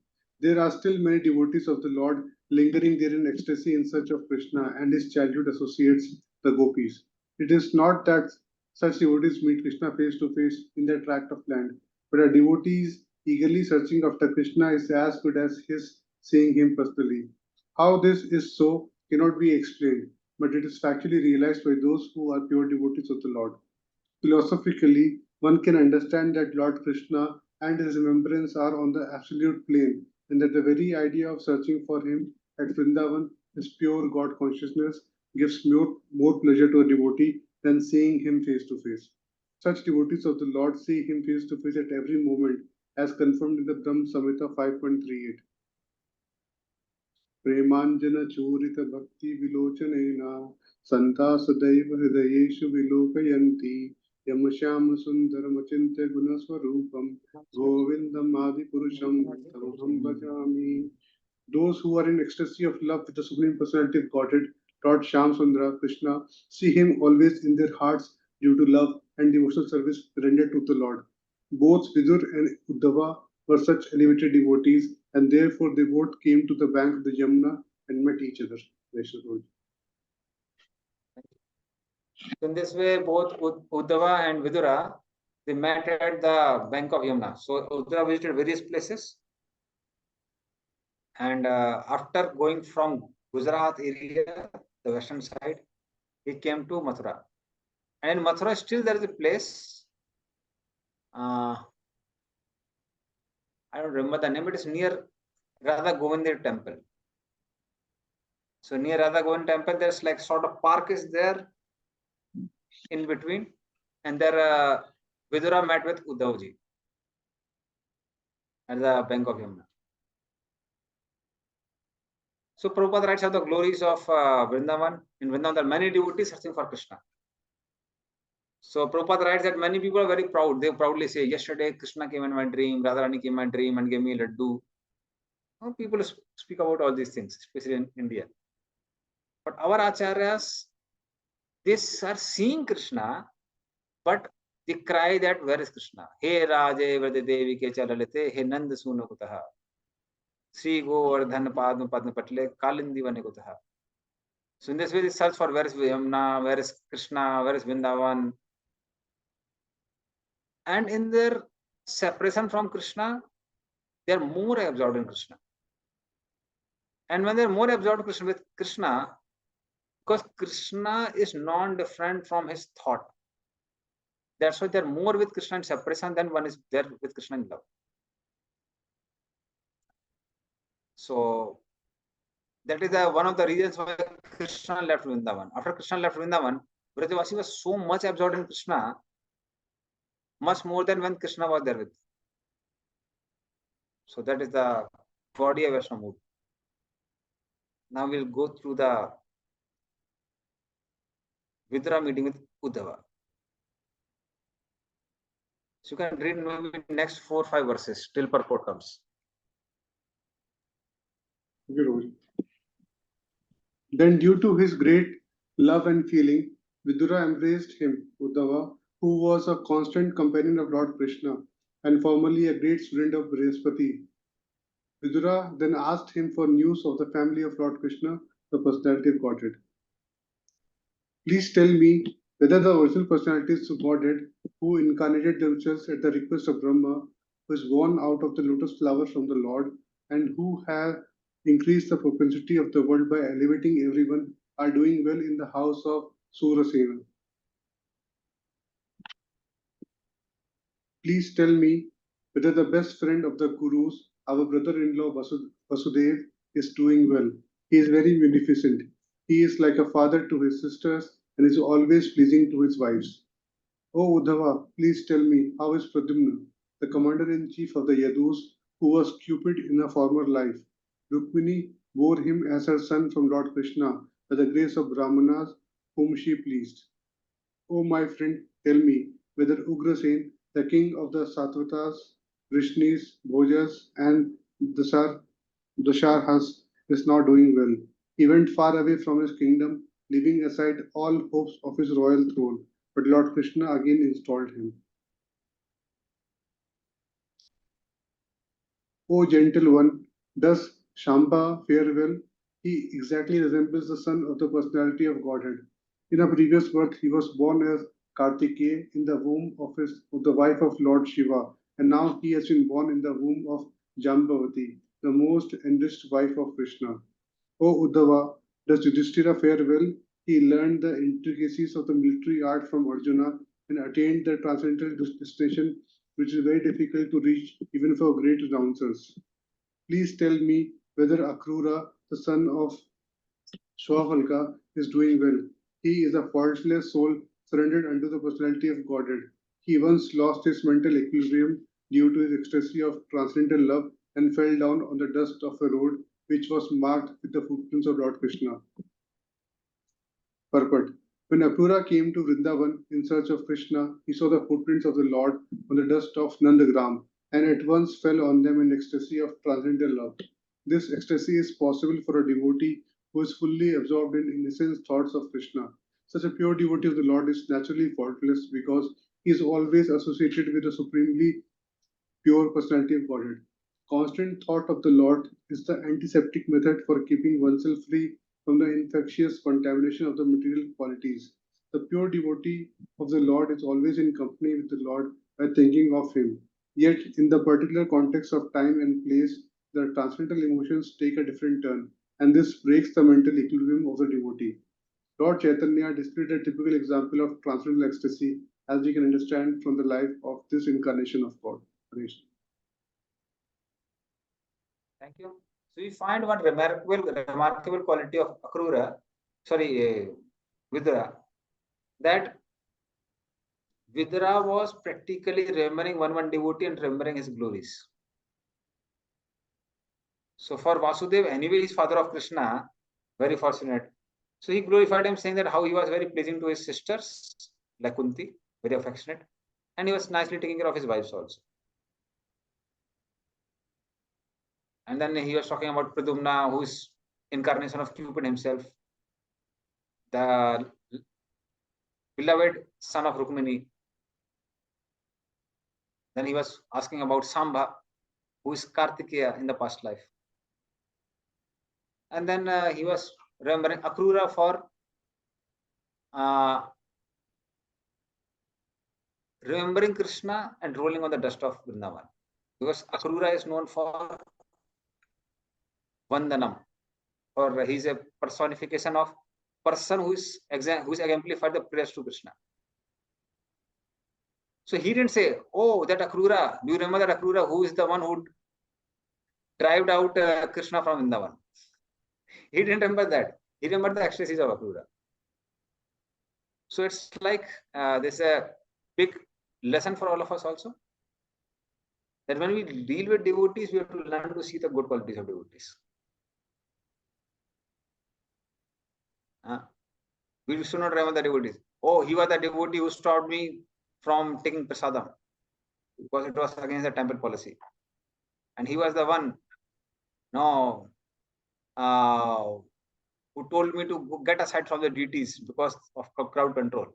There are still many devotees of the Lord lingering there in ecstasy in search of Krishna and his childhood associates, the gopis. It is not that such devotees meet Krishna face to face in that tract of land, but a devotees eagerly searching after Krishna is as good as his seeing him personally. How this is so cannot be explained, but it is factually realized by those who are pure devotees of the Lord. Philosophically, one can understand that Lord Krishna and his remembrance are on the absolute plane, and that the very idea of searching for him at Vrindavan, his pure God consciousness, gives more pleasure to a devotee than seeing him face to face. Such devotees of the Lord see him face to face at every moment, as confirmed in the Brahm Samhita 5.38. प्रेमाञ्जनचूरित भक्ति विलोचनेन सन्ता सदैव हृदयेषु विलोकयन्ति यम Shyam सुन्दरमचिन्त्य गुणस्वरूपं गोविन्दम् आदिपुरुषं तमहं भजामि. Those who are in ecstasy of love with the Supreme Personality of Godhead, Lord Shyam Sundara Krishna, see him always in their hearts due to love and devotional service rendered to the Lord. Both Vidur and Uddhava were such elevated devotees, and therefore they both came to the bank of the Yamuna and met each other. In this way, both Uddhava and Vidura, they met at the bank of Yamuna. So Uddhava visited various places, and after going from Gujarat area, the western side, he came to Mathura. And in Mathura, still there is a place. I don't remember the name. It is near Radha Govinda temple. So near Radha Govinda temple, there's like sort of park is there in between, and there Vidura met with Uddhavji at the bank of Yamuna. So Prabhupada writes of the glories of Vrindavan. In Vrindavan, there are many devotees searching for Krishna. So Prabhupada writes that many people are very proud. They proudly say, yesterday Krishna came in my dream, Radharani came in my dream and gave me a laddu. People speak about all these things, especially in India. But our acharyas, they are seeing Krishna, but they cry that where is Krishna? He Raje Vrade Devi ke chalalite, he Nand Suno Kutaha. Sri Govardhan Padma Padma Patle, Kalindi Vane Kutaha. So in this way, they search for where is Yamuna, where is Krishna, where is Vrindavan. And in their separation from Krishna, they are more absorbed in Krishna. And when they are more absorbed with Krishna, because Krishna is non-different from his thought. That's why they are more with Krishna in separation than one is there with Krishna in love. So that is one of the reasons why Krishna left Vrindavan. After Krishna left Vrindavan, Vrajavasi was so much absorbed in Krishna, much more than when Krishna was there with. So that is the Gaudiya Vaishnava mood. Now we'll go through the Vidura meeting with Uddhava. So you can read maybe next 4 or 5 verses till purport comes. Then, due to his great love and feeling, Vidura embraced him, Uddhava, who was a constant companion of Lord Krishna and formerly a great student of Brihaspati. Vidura then asked him for news of the family of Lord Krishna, the personality of Godhead. Please tell me whether the original personalities of Godhead, who incarnated themselves at the request of Brahma, who is born out of the lotus flower from the Lord, and who have increased the propensity of the world by elevating everyone, are doing well in the house of Surasena. Please tell me whether the best friend of the Gurus, our brother-in-law Vasudev, is doing well. He is very munificent. He is like a father to his sisters and is always pleasing to his wives. Oh Uddhava, please tell me, how is Pradyumna? the commander-in-chief of the Yadus, who was Cupid in a former life. Rukmini bore him as her son from Lord Krishna by the grace of Brahmanas whom she pleased. O my friend, tell me whether Ugrasen, the king of the Satvatas, Vrishnis, Bhojas, and Dasharhas, is not doing well. He went far away from his kingdom, leaving aside all hopes of his royal throne, but Lord Krishna again installed him. O gentle one, does Shamba fare well? He exactly resembles the son of the personality of Godhead. In a previous birth, he was born as Kartikeya in the womb of the wife of Lord Shiva, and now he has been born in the womb of Jambavati, the most enriched wife of Krishna. O Uddhava, does Yudhishthira fare well? He learned the intricacies of the military art from Arjuna and attained the transcendental destination, which is very difficult to reach even for great announcers. Please tell me whether Akrura, the son of Shwavalka, is doing well. He is a faultless soul surrendered unto the personality of Godhead. He once lost his mental equilibrium due to his ecstasy of transcendental love and fell down on the dust of a road which was marked with the footprints of Lord Krishna. Purport. When Akrura came to Vrindavan in search of Krishna, he saw the footprints of the Lord on the dust of Nandagram and at once fell on them in ecstasy of transcendental love. This ecstasy is possible for a devotee who is fully absorbed in innocent thoughts of Krishna. Such a pure devotee of the Lord is naturally faultless because he is always associated with the supremely pure personality of Godhead. Constant thought of the Lord is the antiseptic method for keeping oneself free from the infectious contamination of the material qualities. The pure devotee of the Lord is always in company with the Lord by thinking of Him. Yet, in the particular context of time and place, the transcendental emotions take a different turn, and this breaks the mental equilibrium of the devotee. Lord Chaitanya displayed a typical example of transcendental ecstasy, as we can understand from the life of this incarnation of God. Harish. Thank you. So we find one remarkable quality of Vidura, that Vidura was practically remembering one devotee and remembering his glories. So for Vasudev, anyway, he's father of Krishna, very fortunate. So he glorified him, saying that how he was very pleasing to his sisters, like Kunti, very affectionate, and he was nicely taking care of his wives also. And then he was talking about Pradumna, who is incarnation of Cupid himself, the beloved son of Rukmini. Then he was asking about Sambha, who is Kartikeya in the past life. And then he was remembering Akrura for remembering Krishna and rolling on the dust of Vrindavan. Because Akrura is known for Vandanam, or he is a personification of person who is exemplified the prayers to Krishna. So he didn't say, oh, that Akrura, do you remember that Akrura who is the one who drove out Krishna from Vrindavan? He didn't remember that. He remembered the ecstasies of Akrura. So it's like there's a big lesson for all of us also, that when we deal with devotees, we have to learn to see the good qualities of devotees. We should not remember the devotees. Oh, he was the devotee who stopped me from taking prasadam because it was against the temple policy. And he was the one who told me to get aside from the deities because of crowd control.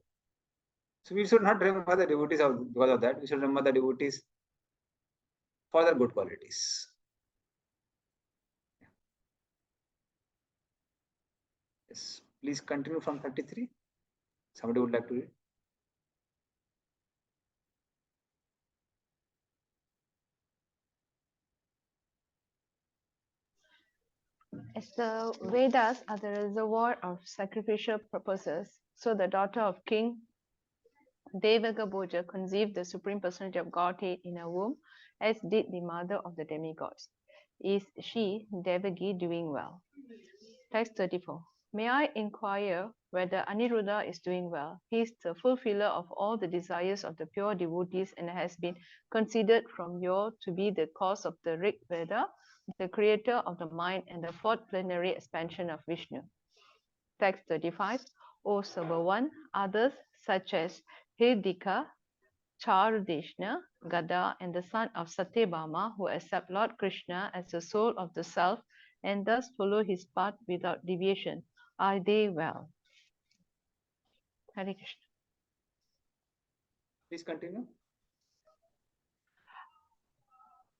So we should not remember the devotees because of that. We should remember the devotees for their good qualities. Yes, please continue from 33. Somebody would like to read. As the Vedas are the reservoir of sacrificial purposes, so the daughter of King Devagabhoja conceived the Supreme Personality of Godhead in her womb, as did the mother of the demigods. Is she, Devagi, doing well? Text 34. May I inquire whether Aniruddha is doing well. He is the fulfiller of all the desires of the pure devotees and has been considered from yore to be the cause of the Rig Veda, the creator of the mind and the fourth plenary expansion of Vishnu. Text 35. O Sabavan, others such as Hirdika, Charudeshna, Gada, and the son of Satyabhama, who accept Lord Krishna as the soul of the self and thus follow his path without deviation, are they well? Hare Krishna. Please continue.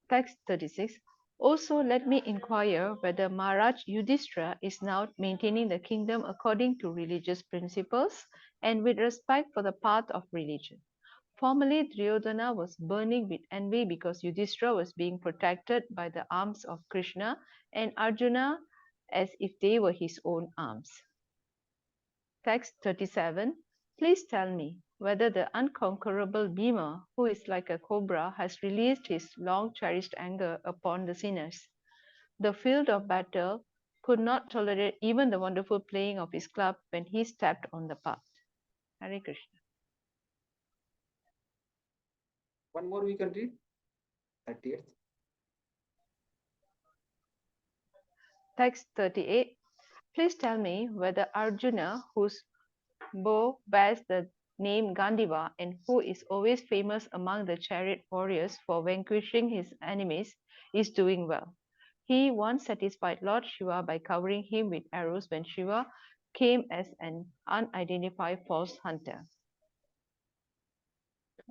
Text 36. Also, let me inquire whether Maharaj Yudhishthira is now maintaining the kingdom according to religious principles and with respect for the path of religion. Formerly, Duryodhana was burning with envy because Yudhishthira was being protected by the arms of Krishna and Arjuna as if they were his own arms. Text 37. Please tell me whether the unconquerable Bhima, who is like a cobra, has released his long-cherished anger upon the sinners. The field of battle could not tolerate even the wonderful playing of his club when he stepped on the path. Hare Krishna. One more we can read. 30th. Text 38. Please tell me whether Arjuna, whose bow bears the name Gandiva and who is always famous among the chariot warriors for vanquishing his enemies, is doing well. He once satisfied Lord Shiva by covering him with arrows when Shiva came as an unidentified false hunter.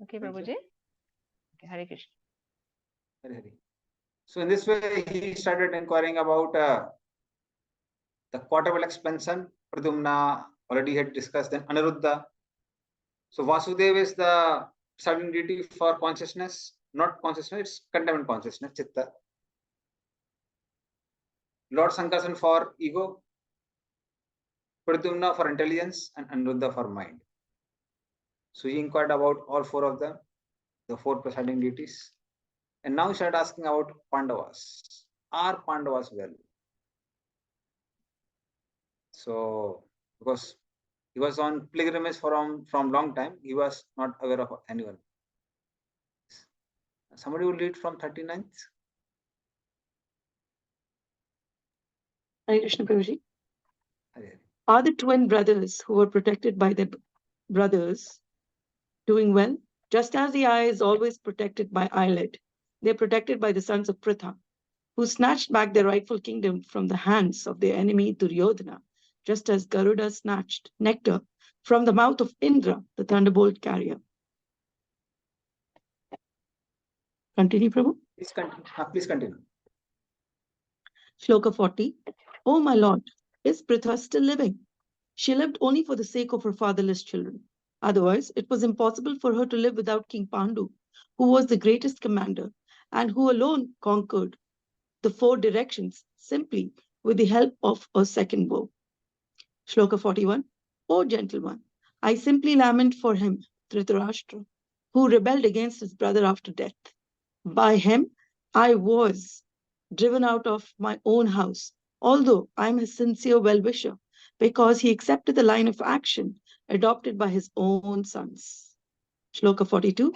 Okay, Thank Prabhuji? you. Okay, Hare Krishna. Hare Hare. So in this way, he started inquiring about the quadruple expansion. Pradumna already had discussed. Then Aniruddha. So Vasudeva is the certain deity for consciousness, not consciousness, it's containment consciousness, chitta. Lord Sankarsan for ego, Pradumna for intelligence, and Aniruddha for mind. So he inquired about all four of them, the four presiding deities. And now he started asking about Pandavas. Are Pandavas well? So, because he was on pilgrimage from long time, he was not aware of anyone. Somebody will read from 39th. Hare Krishna Prabhuji. Hare Hare. Are the twin brothers who were protected by their brothers doing well? Just as the eye is always protected by eyelid, they are protected by the sons of Pritha, who snatched back their rightful kingdom from the hands of their enemy Duryodhana, just as Garuda snatched nectar from the mouth of Indra, the thunderbolt carrier. Continue, Prabhu. Please continue. Please continue. Shloka 40. Oh my lord, is Pritha still living? She lived only for the sake of her fatherless children. Otherwise, it was impossible for her to live without King Pandu, who was the greatest commander and who alone conquered the four directions simply with the help of a second bow. Shloka 41. O gentle one, I simply lament for him, Dhritarashtra, who rebelled against his brother after death. By him, I was driven out of my own house, although I am his sincere well-wisher, because he accepted the line of action adopted by his own sons. Shloka 42.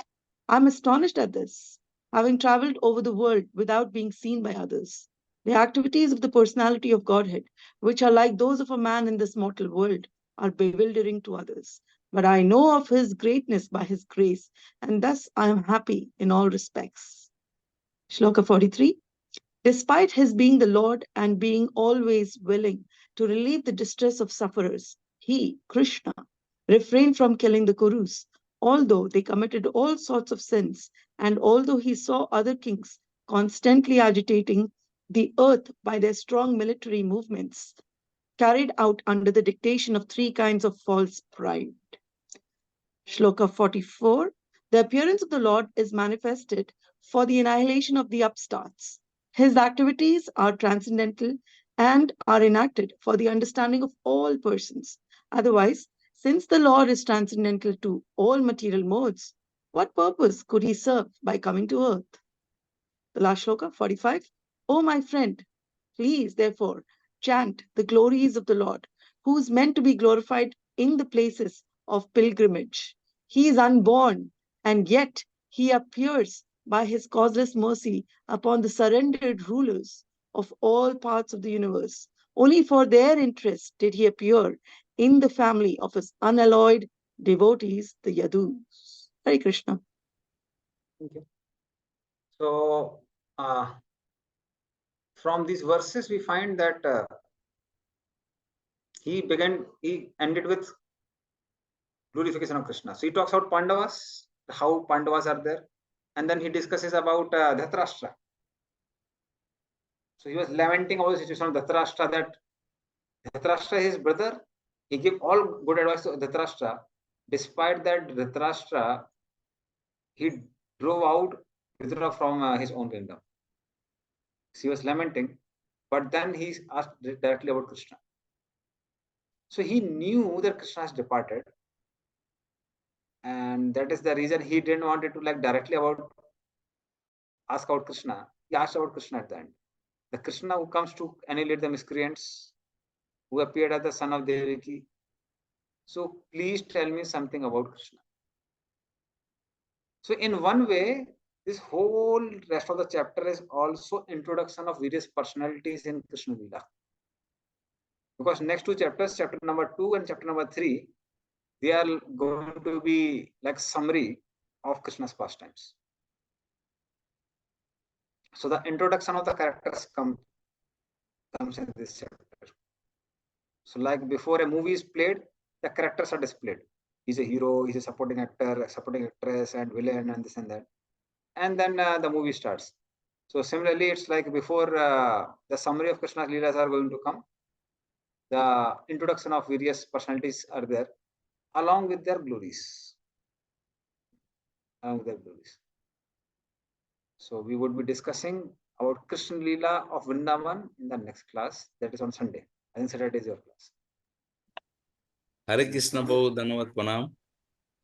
I am astonished at this, having traveled over the world without being seen by others. The activities of the personality of Godhead, which are like those of a man in this mortal world, are bewildering to others. But I know of his greatness by his grace, and thus I am happy in all respects. Shloka 43. Despite his being the Lord and being always willing to relieve the distress of sufferers, he, Krishna, refrained from killing the Kurus, although they committed all sorts of sins, and although he saw other kings constantly agitating the earth by their strong military movements, carried out under the dictation of three kinds of false pride. Shloka 44. The appearance of the Lord is manifested for the annihilation of the upstarts. His activities are transcendental and are enacted for the understanding of all persons. Otherwise, since the Lord is transcendental to all material modes, what purpose could he serve by coming to earth? The last shloka, 45. O my friend, please, therefore, chant the glories of the Lord, who is meant to be glorified in the places of pilgrimage. He is unborn, and yet he appears by his causeless mercy upon the surrendered rulers of all parts of the universe. Only for their interest did he appear in the family of his unalloyed devotees, the Yadus. Hare Krishna. Okay. So, from these verses, we find that he ended with glorification of Krishna. So he talks about Pandavas, how Pandavas are there, and then he discusses about Dhritarashtra. So he was lamenting about the situation of Dhritarashtra, that Dhritarashtra, his brother, he gave all good advice to Dhritarashtra. Despite that, Dhritarashtra, he drove out Vidura from his own kingdom. So he was lamenting, but then he asked directly about Krishna. So he knew that Krishna has departed, and that is the reason he didn't want it to directly ask about Krishna. He asked about Krishna at the end. The Krishna who comes to annihilate the miscreants, who appeared as the son of Devaki. So please tell me something about Krishna. So in one way, this whole rest of the chapter is also introduction of various personalities in Krishna Lila. Because next two chapters, chapter number 2 and chapter number 3, they are going to be like summary of Krishna's pastimes. So the introduction of the characters comes in this chapter. So like before a movie is played, the characters are displayed. He's a hero, he's a supporting actor, a supporting actress, and villain, and this and that. And then the movie starts. So similarly, it's like before the summary of Krishna's Leelas are going to come, the introduction of various personalities are there, along with their glories. So we would be discussing about Krishna Leela of Vrindavan in the next class. That is on Sunday. I think Saturday is your class. Hare Krishna Babu, Dhanavad Pranam.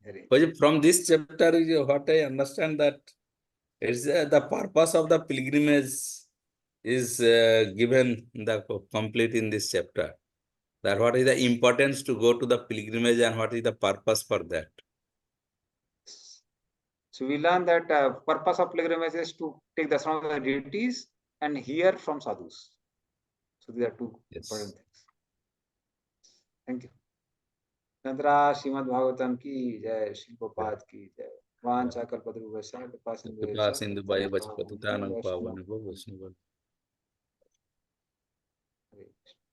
Hare. From this chapter, what I understand that it's the purpose of the pilgrimage is given the complete in this chapter. That what is the importance to go to the pilgrimage and what is the purpose for that? So we learn that purpose of pilgrimage is to take the darshan of the deities and hear from sadhus. So these are two important things. Thank you. Nandra Srimad Bhagavatam ki jai, Shri Prabhupada ki jai. Vancha kalpadruvasya kripa Sindhu Bhai Bachpatutanam Pavan Hare Krishna.